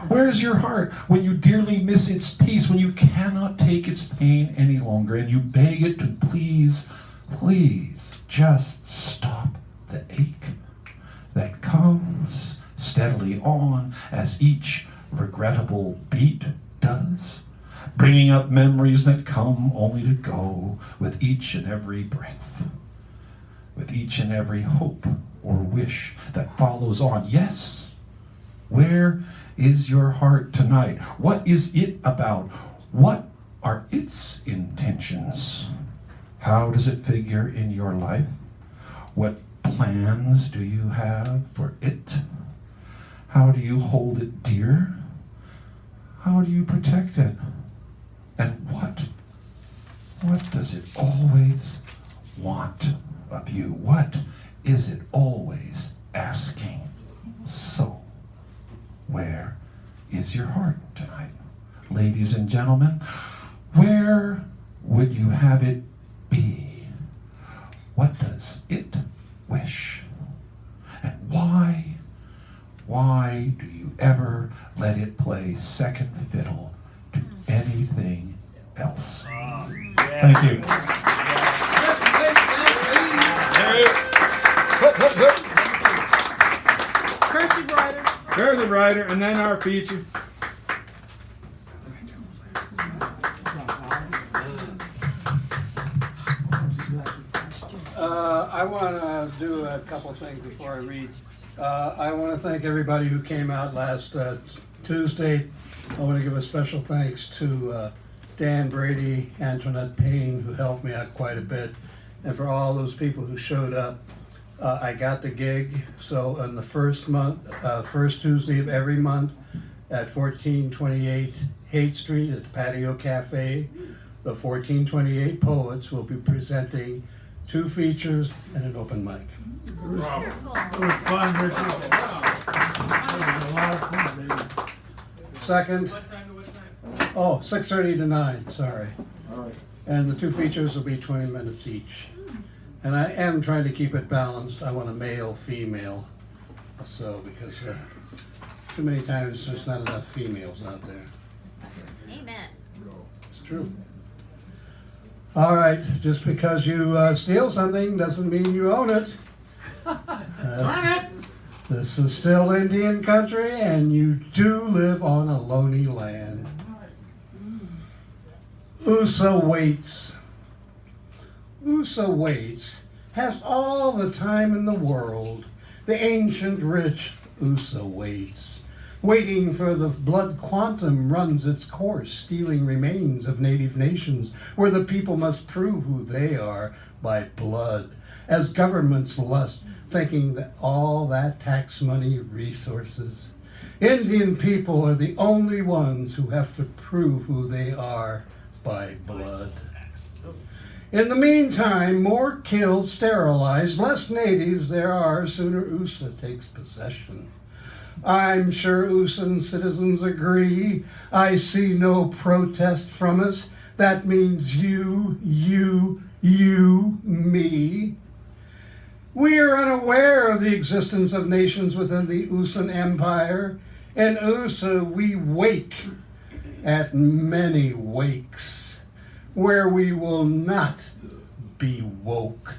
Where's your heart when you dearly miss its peace, when you cannot take its pain any longer, and you beg it to please, please just stop the ache that comes steadily on as each regrettable beat does, bringing up memories that come only to go with each and every breath, with each and every hope or wish that follows on. Yes, where is your heart tonight? What is it about? What are its intentions? How does it figure in your life? What plans do you have for it? How do you hold it dear? How do you protect it? And what does it always want of you? What is it always asking? So, where is your heart tonight? Ladies and gentlemen, where would you have it be? What does it wish? And why do you ever let it play second fiddle to anything else? Thank you. Cursive writer, and then our feature. I want to do a couple things before I read. I want to thank everybody who came out last Tuesday. I want to give a special thanks to Dan Brady, Antoinette Payne, who helped me out quite a bit, and for all those people who showed up. I got the gig, so on the first Tuesday of every month at 1428 Haight Street at the Patio Cafe, the 1428 Poets will be presenting 2 features and an open mic. It was fun, Richard. It was a lot of fun, baby. Second, oh, 6:30 to 9, sorry. All right. And the 2 features will be 20 minutes each. And I am trying to keep it balanced. I want a male, female. So, because too many times there's not enough females out there. Amen. It's true. All right, just because you steal something doesn't mean you own it. This is still Indian country, and you do live on a lonely land. USA waits USA waits, has all the time in the world. The ancient rich USA waits, waiting for the blood quantum runs its course, stealing remains of native nations where the people must prove who they are by blood, as governments lust, thinking that all that tax money resources. Indian people are the only ones who have to prove who they are by blood. In the meantime, more killed, sterilized, less natives there are, sooner USA takes possession. I'm sure USAN citizens agree. I see no protest from us. That means you, me. We are unaware of the existence of nations within the USAN Empire. In USA, we wake at many wakes where we will not be woke.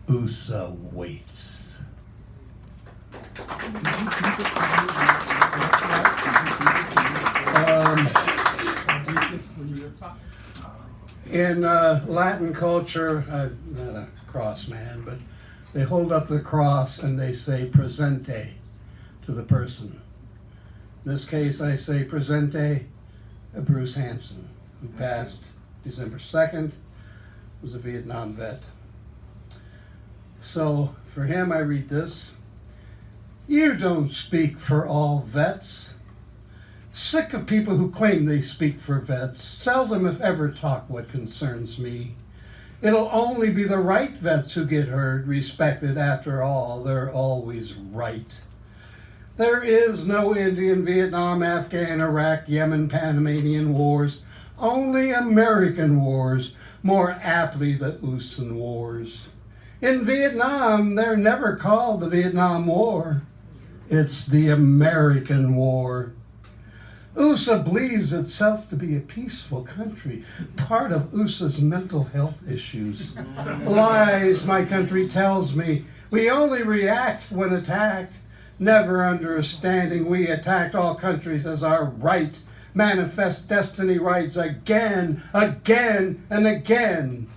USA waits. In Latin culture, I'm not a cross man, but they hold up the cross and they say presente to the person. In this case, I say presente Bruce Hansen, who passed December 2nd, was a Vietnam vet. So for him, I read this. You don't speak for all vets. Sick of people who claim they speak for vets. Seldom, if ever, talk what concerns me. It'll only be the right vets who get heard, respected. After all, they're always right. There is no Indian, Vietnam, Afghan, Iraq, Yemen, Panamanian wars. Only American wars, more aptly the USAN wars. In Vietnam, they're never called the Vietnam War. It's the American War. USA believes itself to be a peaceful country, part of USA's mental health issues. Lies, my country tells me. We only react when attacked, never understanding we attacked all countries as our right. Manifest destiny rights again, and again.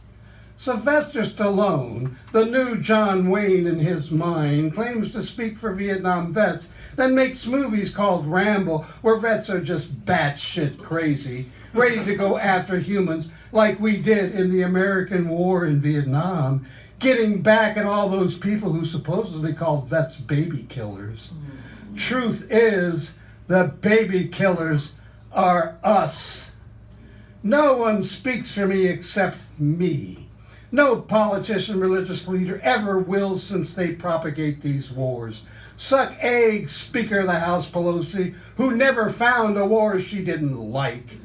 Sylvester Stallone, the new John Wayne in his mind, claims to speak for Vietnam vets, then makes movies called Rambo, where vets are just batshit crazy, ready to go after humans like we did in the American War in Vietnam, getting back at all those people who supposedly called vets baby killers. Truth is, the baby killers are us. No one speaks for me except me. No politician, religious leader ever will, since they propagate these wars. Suck eggs, Speaker of the House Pelosi, who never found a war she didn't like.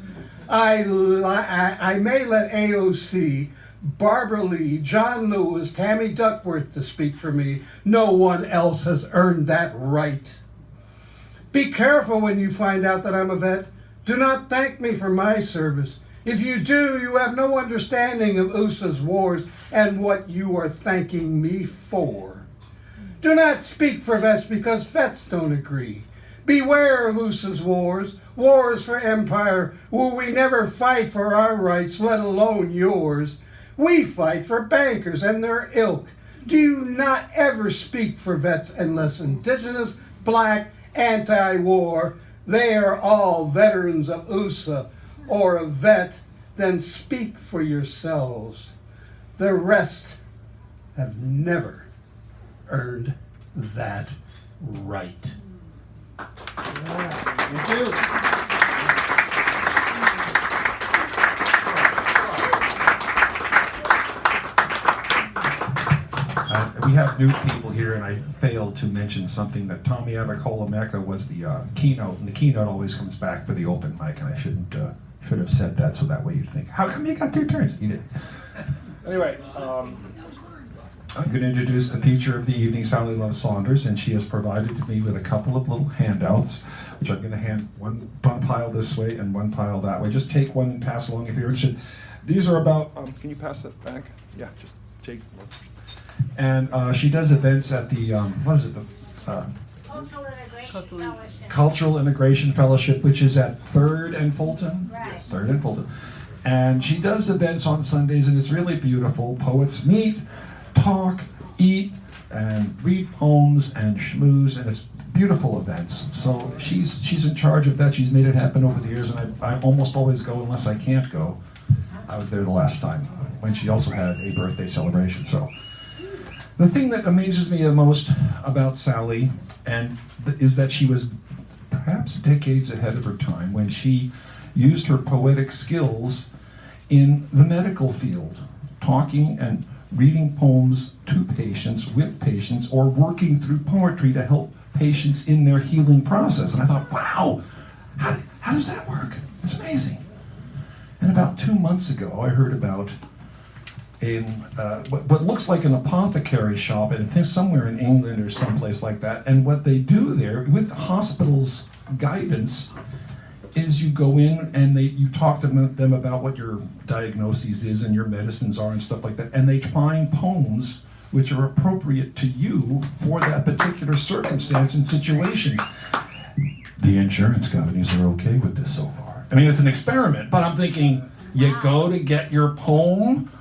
I may let AOC, Barbara Lee, John Lewis, Tammy Duckworth to speak for me. No one else has earned that right. Be careful when you find out that I'm a vet. Do not thank me for my service. If you do, you have no understanding of USA's wars and what you are thanking me for. Do not speak for vets because vets don't agree. Beware of USA's wars, wars for empire, where we never fight for our rights, let alone yours. We fight for bankers and their ilk. Do not ever speak for vets unless indigenous, black, anti-war. They are all veterans of USA. Or a vet, then speak for yourselves. The rest have never earned that right. Thank you. We have new people here, and I failed to mention something that Tommy Avacola Mecca was the keynote, and the keynote always comes back for the open mic, and I should have said that so that way you'd think, how come you got 2 turns? You didn't. Anyway, I'm going to introduce the feature of the evening, Sally Love Saunders, and she has provided me with a couple of little handouts, which I'm going to hand one pile this way and one pile that way. Just take one and pass along if you're interested. These are about, can you pass that back? Yeah, just take one. And she does events at the, what is it? The Cultural Integration Fellowship, which is at 3rd and Fulton. Right. Yes, 3rd and Fulton. And she does events on Sundays, and it's really beautiful. Poets meet, talk, eat, and read poems and schmooze, and it's beautiful events. So she's in charge of that. She's made it happen over the years, and I almost always go unless I can't go. I was there the last time when she also had a birthday celebration. So the thing that amazes me the most about Sally is that she was perhaps decades ahead of her time when she used her poetic skills in the medical field, talking and reading poems to patients, with patients, or working through poetry to help patients in their healing process. And I thought, wow, how does that work? It's amazing. And about 2 months ago, I heard about what looks like an apothecary shop, and I think somewhere in England or someplace like that. And what they do there, with the hospital's guidance, is you go in and you talk to them about what your diagnoses is and your medicines are and stuff like that, and they find poems which are appropriate to you for that particular circumstance and situations. The insurance companies are okay with this so far. I mean, it's an experiment, but I'm thinking, you go to get your poem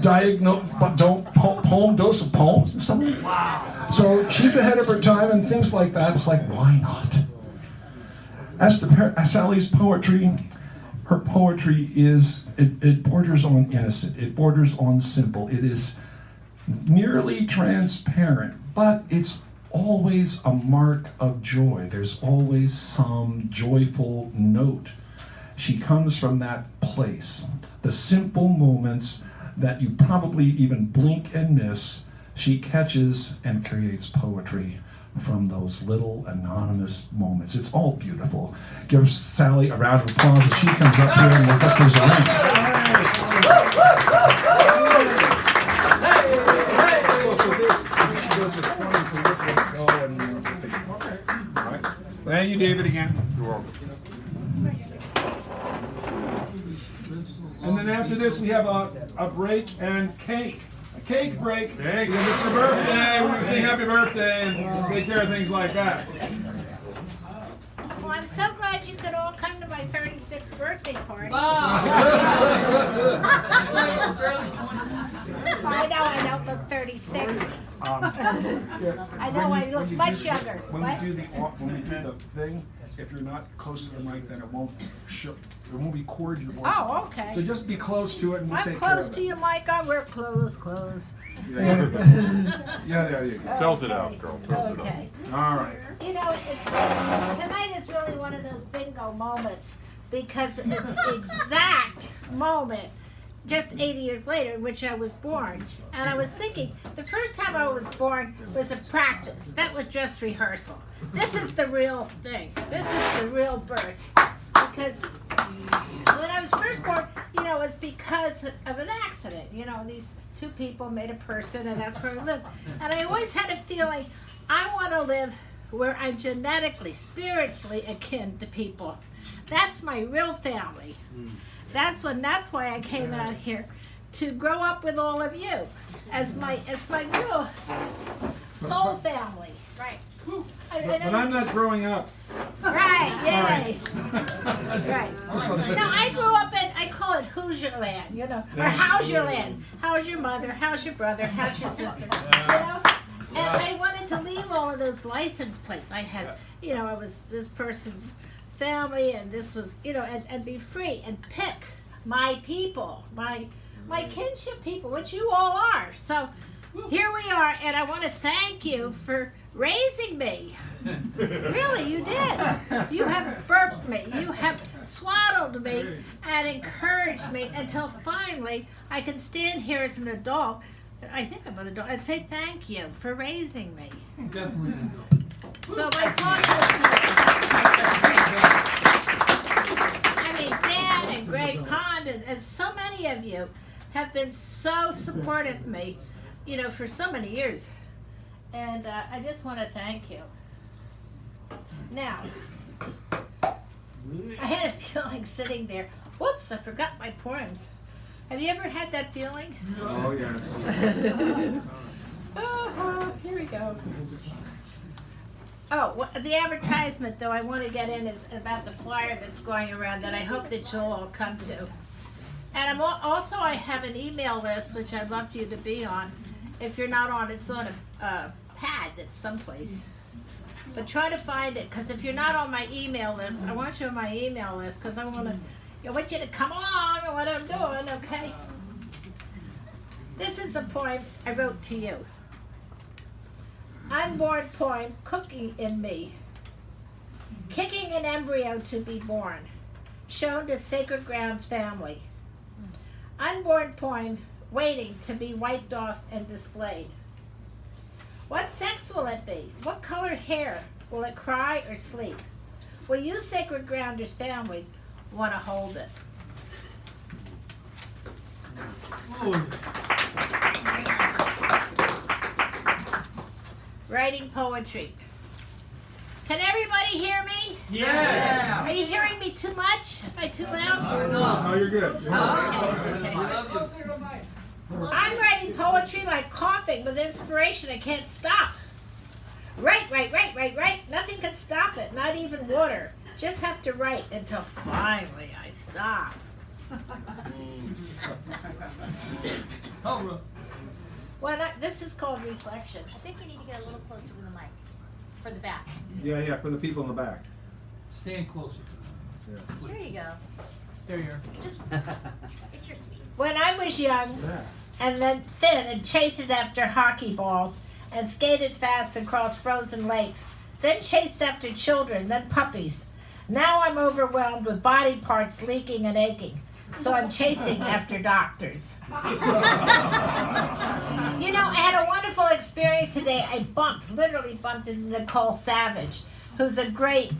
poem dose of poems and something. Wow. So she's ahead of her time and things like that. It's like, why not? As to Sally's poetry, her poetry it borders on innocent, it borders on simple, it is nearly transparent, but it's always a mark of joy. There's always some joyful note. She comes from that place. The simple moments that you probably even blink and miss, she catches and creates poetry from those little anonymous moments. It's all beautiful. Give Sally a round of applause as she comes up here and we'll get this Thank you, David, again. You're welcome. And then after this, we have a break and cake. A cake break. Cake. Because it's your birthday. We're going to sing happy birthday and take care of things like that. Well, I'm so glad you could all come to my 36th birthday party. I know I don't look 36. I know I look much younger. When we do the thing, if you're not close to the mic, then it won't record your voice. Oh, okay. So just be close to it and we'll I'm take care close of to it. you, Mike. We're close. Yeah, there you go. Felt it out, girl. Felt it out. Okay. All right. You know, tonight is really one of those bingo moments because it's the exact moment, just 80 years later, in which I was born. And I was thinking, the first time I was born was a practice. That was just rehearsal. This is the real thing. This is the real birth. Because when I was first born, you know, it was because of an accident. You know, these two people made a person, and that's where I lived. And I always had a feeling, I want to live where I'm genetically, spiritually akin to people. That's my real family. That's why I came out here, to grow up with all of you as my real soul family. Right. But I'm not growing up. Right, yay. Right. Just a little bit. No, I grew up in, I call it Hoosier land, you know, or how's your land? How's your mother? How's your brother? How's your sister? You know? And I wanted to leave all of those license plates. I had, you know, I was this person's family, and this was, you know, and be free and pick my people, my kinship people, which you all are. So here we are, and I want to thank you for raising me. Really, you did. You have burped me. You have swaddled me and encouraged me until finally I can stand here as an adult. I think I'm an adult and say thank you for raising me. Definitely. So my thought was, I mean, Dan and Greg Pond and so many of you have been so supportive of me, you know, for so many years. And I just want to thank you. Now, I had a feeling sitting there, whoops, I forgot my poems. Have you ever had that feeling? Oh, yes. Here we go. Oh, the advertisement, though, I want to get in is about the flyer that's going around that I hope that you'll all come to. And also I have an email list, which I'd love for you to be on. If you're not on, it's on a pad that's someplace. But try to find it, because if you're not on my email list, I want you on my email list, because I want you to come along and what I'm doing, okay? This is a poem I wrote to you. Unborn poem, cooking in me. Kicking an embryo to be born, shown to Sacred Grounds family. Unborn poem, waiting to be wiped off and displayed. What sex will it be? What color hair? Will it cry or sleep? Will you, Sacred Grounders family, want to hold it? Writing poetry. Can everybody hear me? Yeah. Are you hearing me too much? Am I too loud? No, you're good. Okay. I'm writing poetry like coughing with inspiration. I can't stop. Write. Nothing can stop it, not even water. Just have to write until finally I stop. This is called reflection. I think you need to get a little closer to the mic. For the back. Yeah, for the people in the back. Stand closer. There you go. There you are. Just get your speed. When I was young and then thin and chased after hockey balls and skated fast across frozen lakes, then chased after children, then puppies. Now I'm overwhelmed with body parts leaking and aching, so I'm chasing after doctors. You know, I had a wonderful experience today. I literally bumped into Nicole Savage, who's a great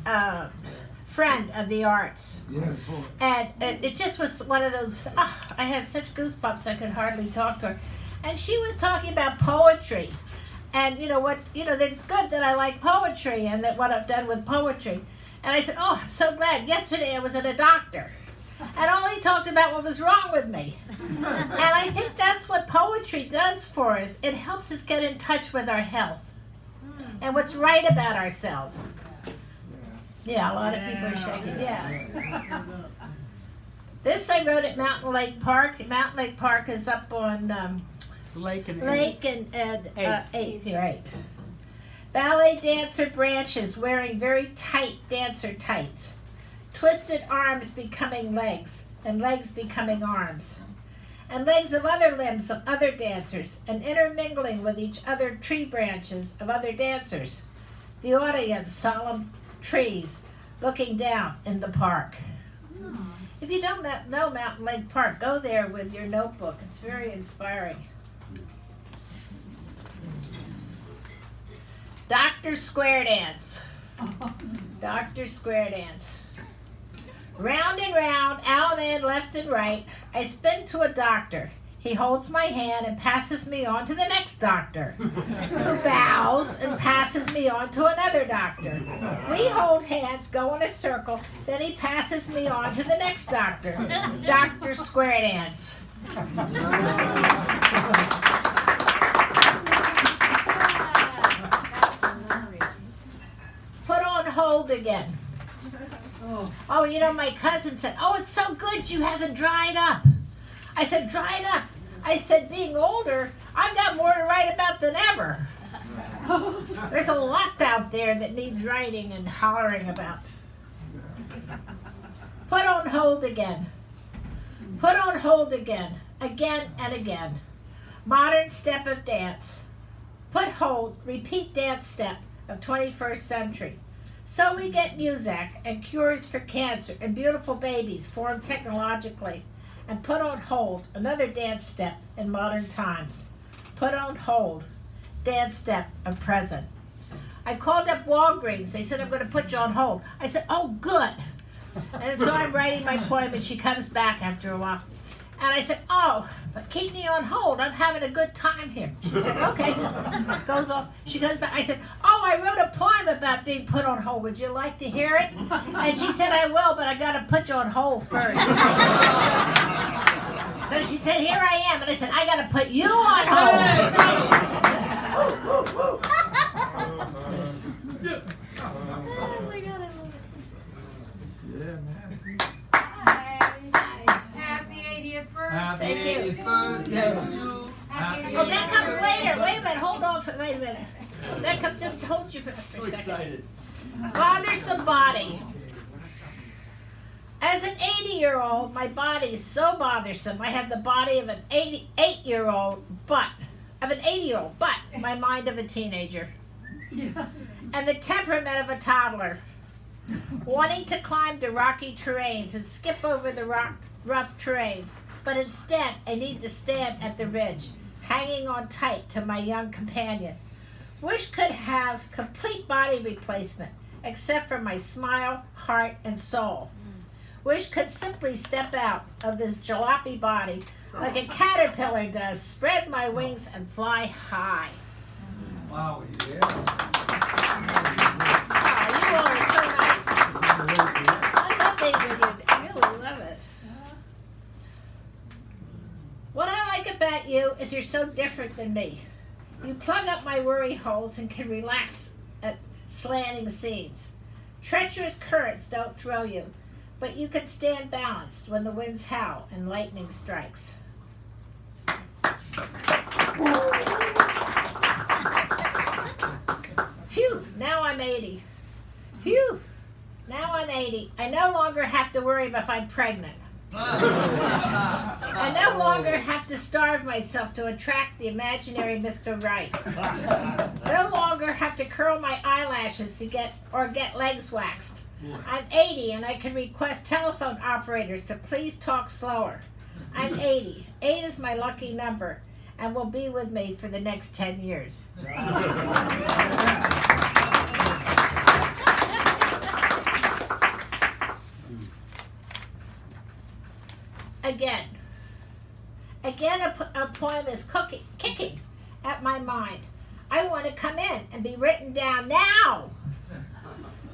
friend of the arts. Yes. And it just was one of those, I had such goosebumps I could hardly talk to her. And she was talking about poetry. And it's good that I like poetry and that what I've done with poetry. And I said, oh, I'm so glad. Yesterday I was at a doctor. And all he talked about what was wrong with me. And I think that's what poetry does for us. It helps us get in touch with our health and what's right about ourselves. Yeah, a lot of people are shaking. Yeah. This I wrote at Mountain Lake Park. Mountain Lake Park is up on Lake and 8th here, 8th. Ballet dancer branches wearing very tight dancer tights. Twisted arms becoming legs, and legs becoming arms. And legs of other limbs of other dancers, and intermingling with each other tree branches of other dancers. The audience, solemn trees, looking down in the park. If you don't know Mountain Lake Park, go there with your notebook. It's very inspiring. Dr. Square Dance. Dr. Square Dance. Round and round, out and left and right, I spin to a doctor. He holds my hand and passes me on to the next doctor, who bows and passes me on to another doctor. We hold hands, go in a circle, then he passes me on to the next doctor. Dr. Square Dance. Put on hold again. Oh, my cousin said, oh, it's so good you haven't dried up. I said, dried up? I said, being older, I've got more to write about than ever. There's a lot out there that needs writing and hollering about. Put on hold again. Put on hold again and again. Modern step of dance. Put hold, repeat dance step of 21st century. So we get music and cures for cancer and beautiful babies formed technologically. And put on hold, another dance step in modern times. Put on hold, dance step of present. I called up Walgreens. They said, I'm going to put you on hold. I said, oh, good. And so I'm writing my poem, and she comes back after a while. And I said, oh, but keep me on hold. I'm having a good time here. She said, okay. Goes off. She comes back. I said, oh, I wrote a poem about being put on hold. Would you like to hear it? And she said, I will, but I got to put you on hold first. So she said, here I am. And I said, I got to put you on hold. Oh my God, I love it. Yeah, man. Hi. Happy 80th Thank you. Oh, that comes later. Wait a minute. Hold on. Wait a minute. That comes. Just hold you for a second. Excited. Bothersome body. As an 80-year-old, my body is so bothersome. I have the body of an 88-year-old, but my mind of a teenager, and the temperament of a toddler, wanting to climb the rocky terrains and skip over the rough terrains. But instead, I need to stand at the ridge, hanging on tight to my young companion. Wish could have complete body replacement, except for my smile, heart, and soul. Wish could simply step out of this jalopy body like a caterpillar does, spread my wings, and fly high. Wow, yes. Oh, you all are so nice. I love being with you. I really love it. What I like about you is you're so different than me. You plug up my worry holes and can relax at slanting seas. Treacherous currents don't throw you, but you can stand balanced when the winds howl and lightning strikes. Phew, now I'm 80. Phew, now I'm 80. I no longer have to worry if I'm pregnant. I no longer have to starve myself to attract the imaginary Mr. Right. No longer have to curl my eyelashes to get legs waxed. I'm 80 and I can request telephone operators to please talk slower. I'm 80. 8 is my lucky number and will be with me for the next 10 years. Again, a poem is kicking at my mind. I want to come in and be written down now.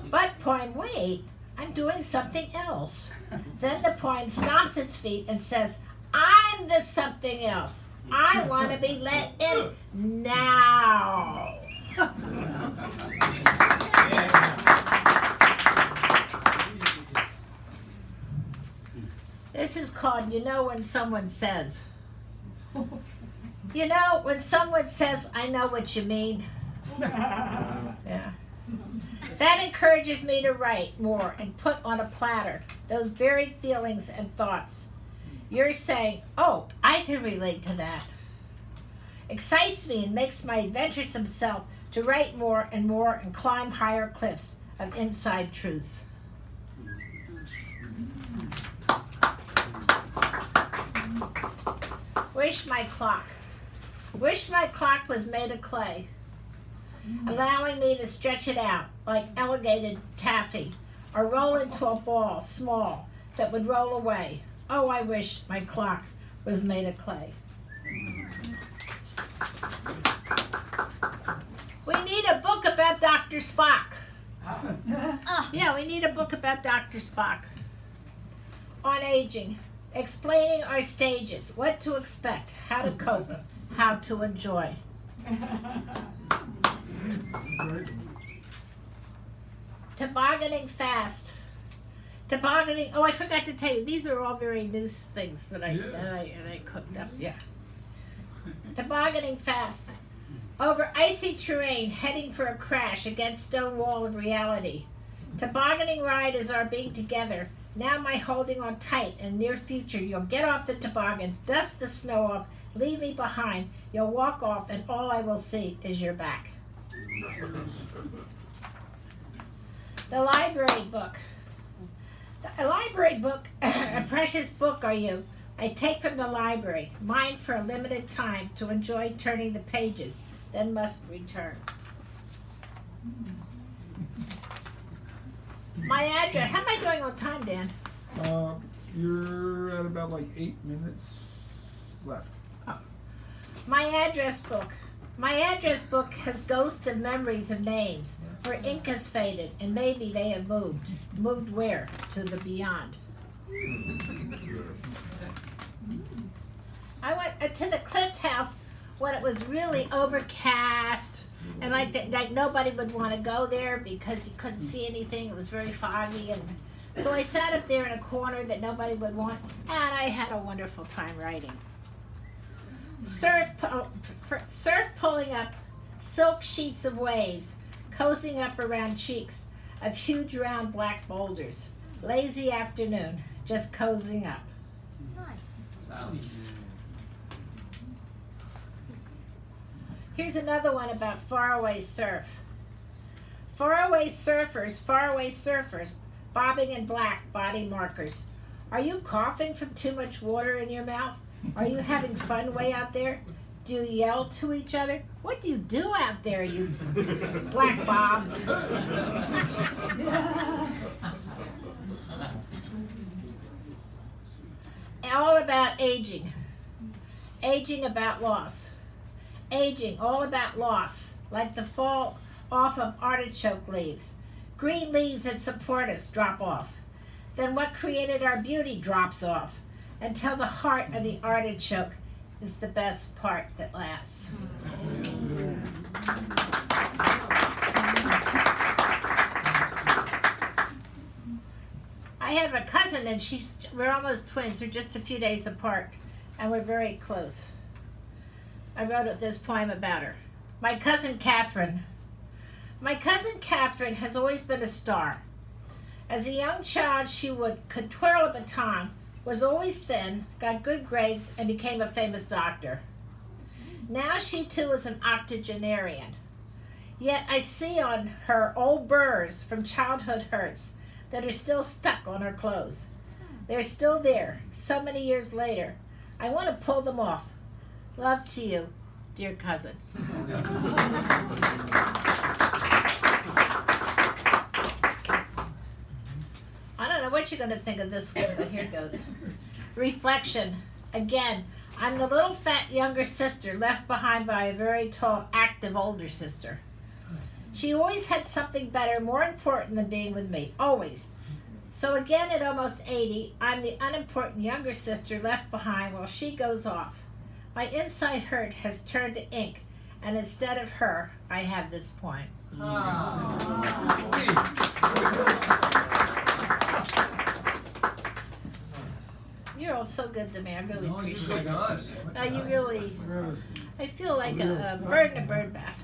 But poem, wait, I'm doing something else. Then the poem stomps its feet and says, I'm the something else. I want to be let in now. This is called You Know When Someone Says. You know, when someone says, I know what you mean. Yeah. That encourages me to write more and put on a platter those buried feelings and thoughts. You're saying, oh, I can relate to that. Excites me and makes my adventuresome self to write more and climb higher cliffs of inside truths. Wish my clock was made of clay, allowing me to stretch it out like elongated taffy, or roll into a ball small that would roll away. Oh, I wish my clock was made of clay. We need a book about Dr. Spock. Yeah, we need a book about Dr. Spock. On aging, explaining our stages, what to expect, how to cope, how to enjoy. Tobogganing fast. Tobogganing, oh, I forgot to tell you, these are all very new things that I cooked up, yeah. Tobogganing fast. Over icy terrain, heading for a crash against stone wall of reality. Tobogganing ride is our being together. Now my holding on tight. In near future, you'll get off the toboggan, dust the snow off, leave me behind. You'll walk off, and all I will see is your back. The library book. A library book, a precious book are you. I take from the library, mine for a limited time to enjoy turning the pages, then must return. My address, how am I doing on time, Dan? You're at about like 8 minutes left. Oh. My address book. My address book has ghosts of memories of names, where ink has faded, and maybe they have moved. Moved where? To the beyond. I went to the Clift House when it was really overcast, and like nobody would want to go there because you couldn't see anything. It was very foggy, and So I sat up there in a corner that nobody would want, and I had a wonderful time writing. Surf pulling up silk sheets of waves, cozying up around cheeks of huge round black boulders. Lazy afternoon, just cozying up. Nice. Here's another one about faraway surf. Faraway surfers, bobbing in black body markers. Are you coughing from too much water in your mouth? Are you having fun way out there? Do you yell to each other? What do you do out there, you black bobs? All about aging. Aging about loss. Aging, all about loss, like the fall off of artichoke leaves. Green leaves that support us drop off. Then what created our beauty drops off, until the heart of the artichoke is the best part that lasts. I have a cousin, and we're almost twins. We're just a few days apart, and we're very close. I wrote this poem about her. My cousin Catherine. My cousin Catherine has always been a star. As a young child, she could twirl a baton, was always thin, got good grades, and became a famous doctor. Now she too is an octogenarian. Yet I see on her old burrs from childhood hurts that are still stuck on her clothes. They're still there, so many years later. I want to pull them off. Love to you, dear cousin. I don't know what you're going to think of this one, but here goes. Reflection. Again, I'm the little fat younger sister left behind by a very tall, active older sister. She always had something better, more important than being with me, always. So again, at almost 80, I'm the unimportant younger sister left behind while she goes off. My inside hurt has turned to ink, and instead of her, I have this poem. You're all so good to me. I really appreciate it. You really, I feel like a bird in a bird bath.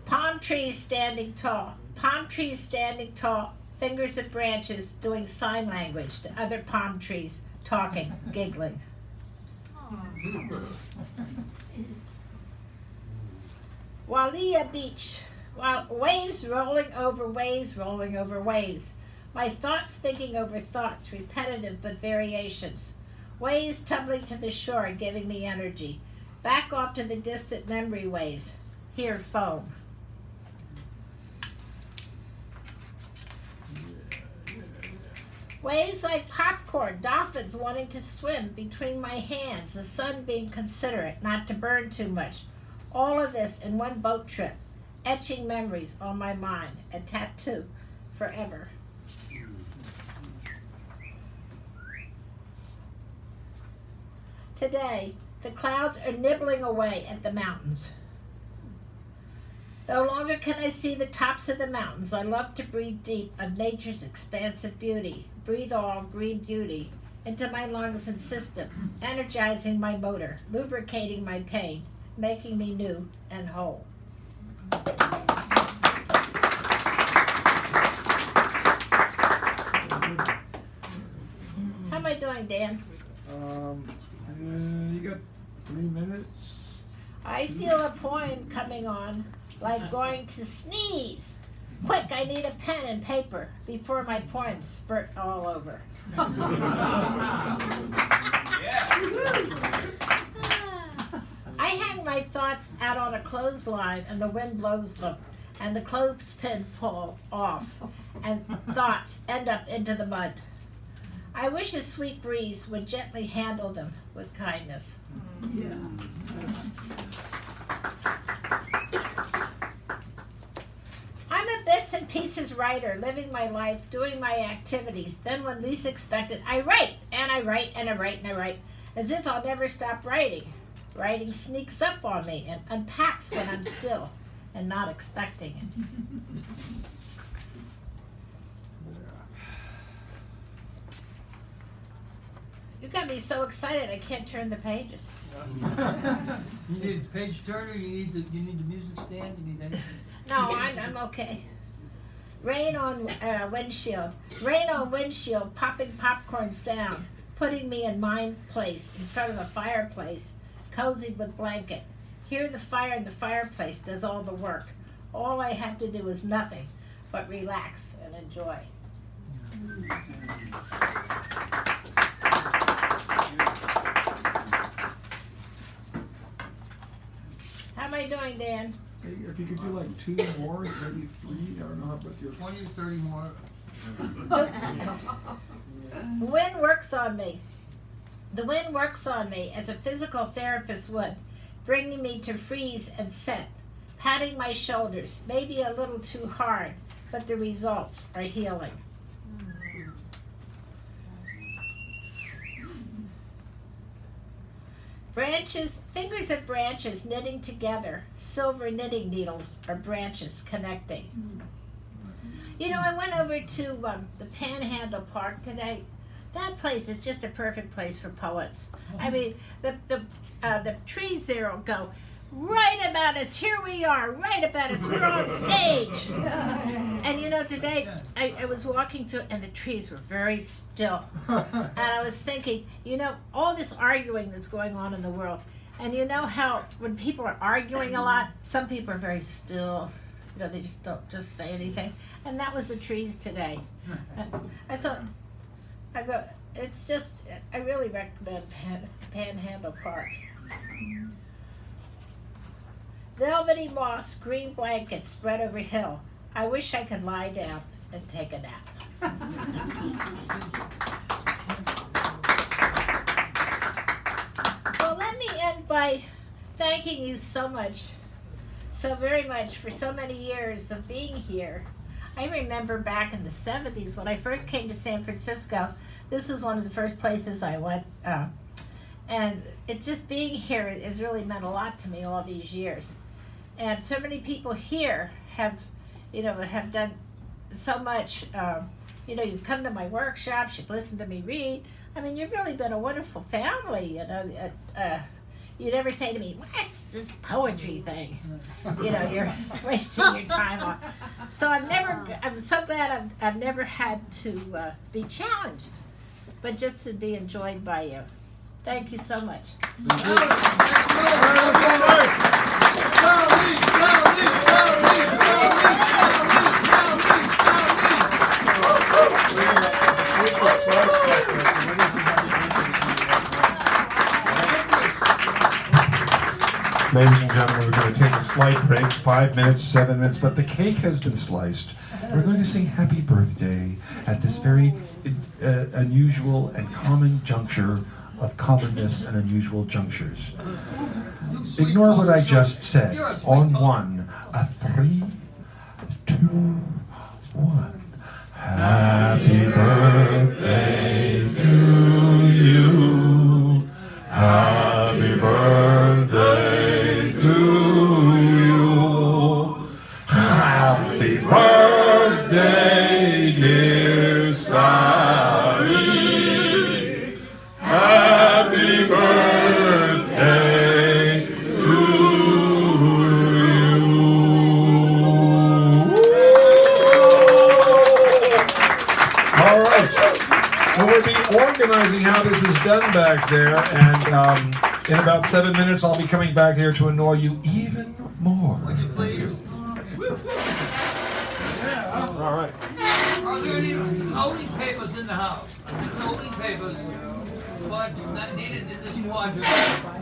Palm trees standing tall. Palm trees standing tall. Fingers of branches doing sign language to other palm trees, talking, giggling. Walia Beach. Waves rolling over waves, rolling over waves. My thoughts thinking over thoughts, repetitive but variations. Waves tumbling to the shore, giving me energy. Back off to the distant memory waves. Here, foam. Waves like popcorn, dolphins wanting to swim between my hands, the sun being considerate, not to burn too much. All of this in one boat trip, etching memories on my mind, a tattoo forever. Today, the clouds are nibbling away at the mountains. No longer can I see the tops of the mountains. I love to breathe deep of nature's expansive beauty. Breathe all green beauty into my lungs and system, energizing my motor, lubricating my pain, making me new and whole. How am I doing, Dan? You got 3 minutes. I feel a poem coming on, like going to sneeze. Quick, I need a pen and paper before my poems spurt all over. I hang my thoughts out on a clothesline and the wind blows them, and the clothespin fall off, and thoughts end up into the mud. I wish a sweet breeze would gently handle them with kindness. I'm a bits and pieces writer, living my life, doing my activities. Then when least expected, I write, and I write, and I write, and I write, as if I'll never stop writing. Writing sneaks up on me and unpacks when I'm still and not expecting it. You got me so excited I can't turn the pages. You need a page turner, you need the music stand, you need anything? No, I'm okay. Rain on windshield. Rain on windshield, popping popcorn sound, putting me in my place, in front of a fireplace, cozied with blanket. Here the fire in the fireplace does all the work. All I have to do is nothing but relax and enjoy. How am I doing, Dan? If you could do like 2 more, maybe 3, I don't know how, but you're 20 or 30 more. The wind works on me. The wind works on me as a physical therapist would, bringing me to freeze and set, patting my shoulders, maybe a little too hard, but the results are healing. Branches, fingers of branches knitting together, silver knitting needles or branches connecting. You know, I went over to the Panhandle Park today. That place is just a perfect place for poets. I mean, the trees there will go, right about us, here we are, right about us, we're on stage. And you know, today I was walking through and the trees were very still. And I was thinking, you know, all this arguing that's going on in the world, and you know how when people are arguing a lot, some people are very still. You know, they just don't just say anything. And that was the trees today. I thought, it's just, I really recommend Panhandle Park. Velvety moss, green blankets spread over hill. I wish I could lie down and take a nap. Well, let me end by thanking you so very much for so many years of being here. I remember back in the 70s when I first came to San Francisco, this was one of the first places I went, and it just being here has really meant a lot to me all these years. And so many people here have done so much. You know, you've come to my workshops, you've listened to me read. I mean, you've really been a wonderful family. You know, you never say to me, "What's this poetry thing?" You know, you're wasting your time on. So I'm so glad I've never had to be challenged, but just to be enjoyed by you. Thank you so much. Ladies and gentlemen, we're going to take a slight break, 5 minutes, 7 minutes, but the cake has been sliced. We're going to sing happy birthday at this very unusual and common juncture of commonness and unusual junctures. Ignore what I just said. On 1, a 3, 2, 1. Happy birthday to you. Happy birthday to you. Happy birthday, dear Sally. Happy birthday to you. All right. Well, we'll be organizing how this is done back there, and in about 7 minutes, I'll be coming back here to annoy you even more. Would you please? All right. Are there any holding papers in the house? Holding papers, but not needed in this quadrant.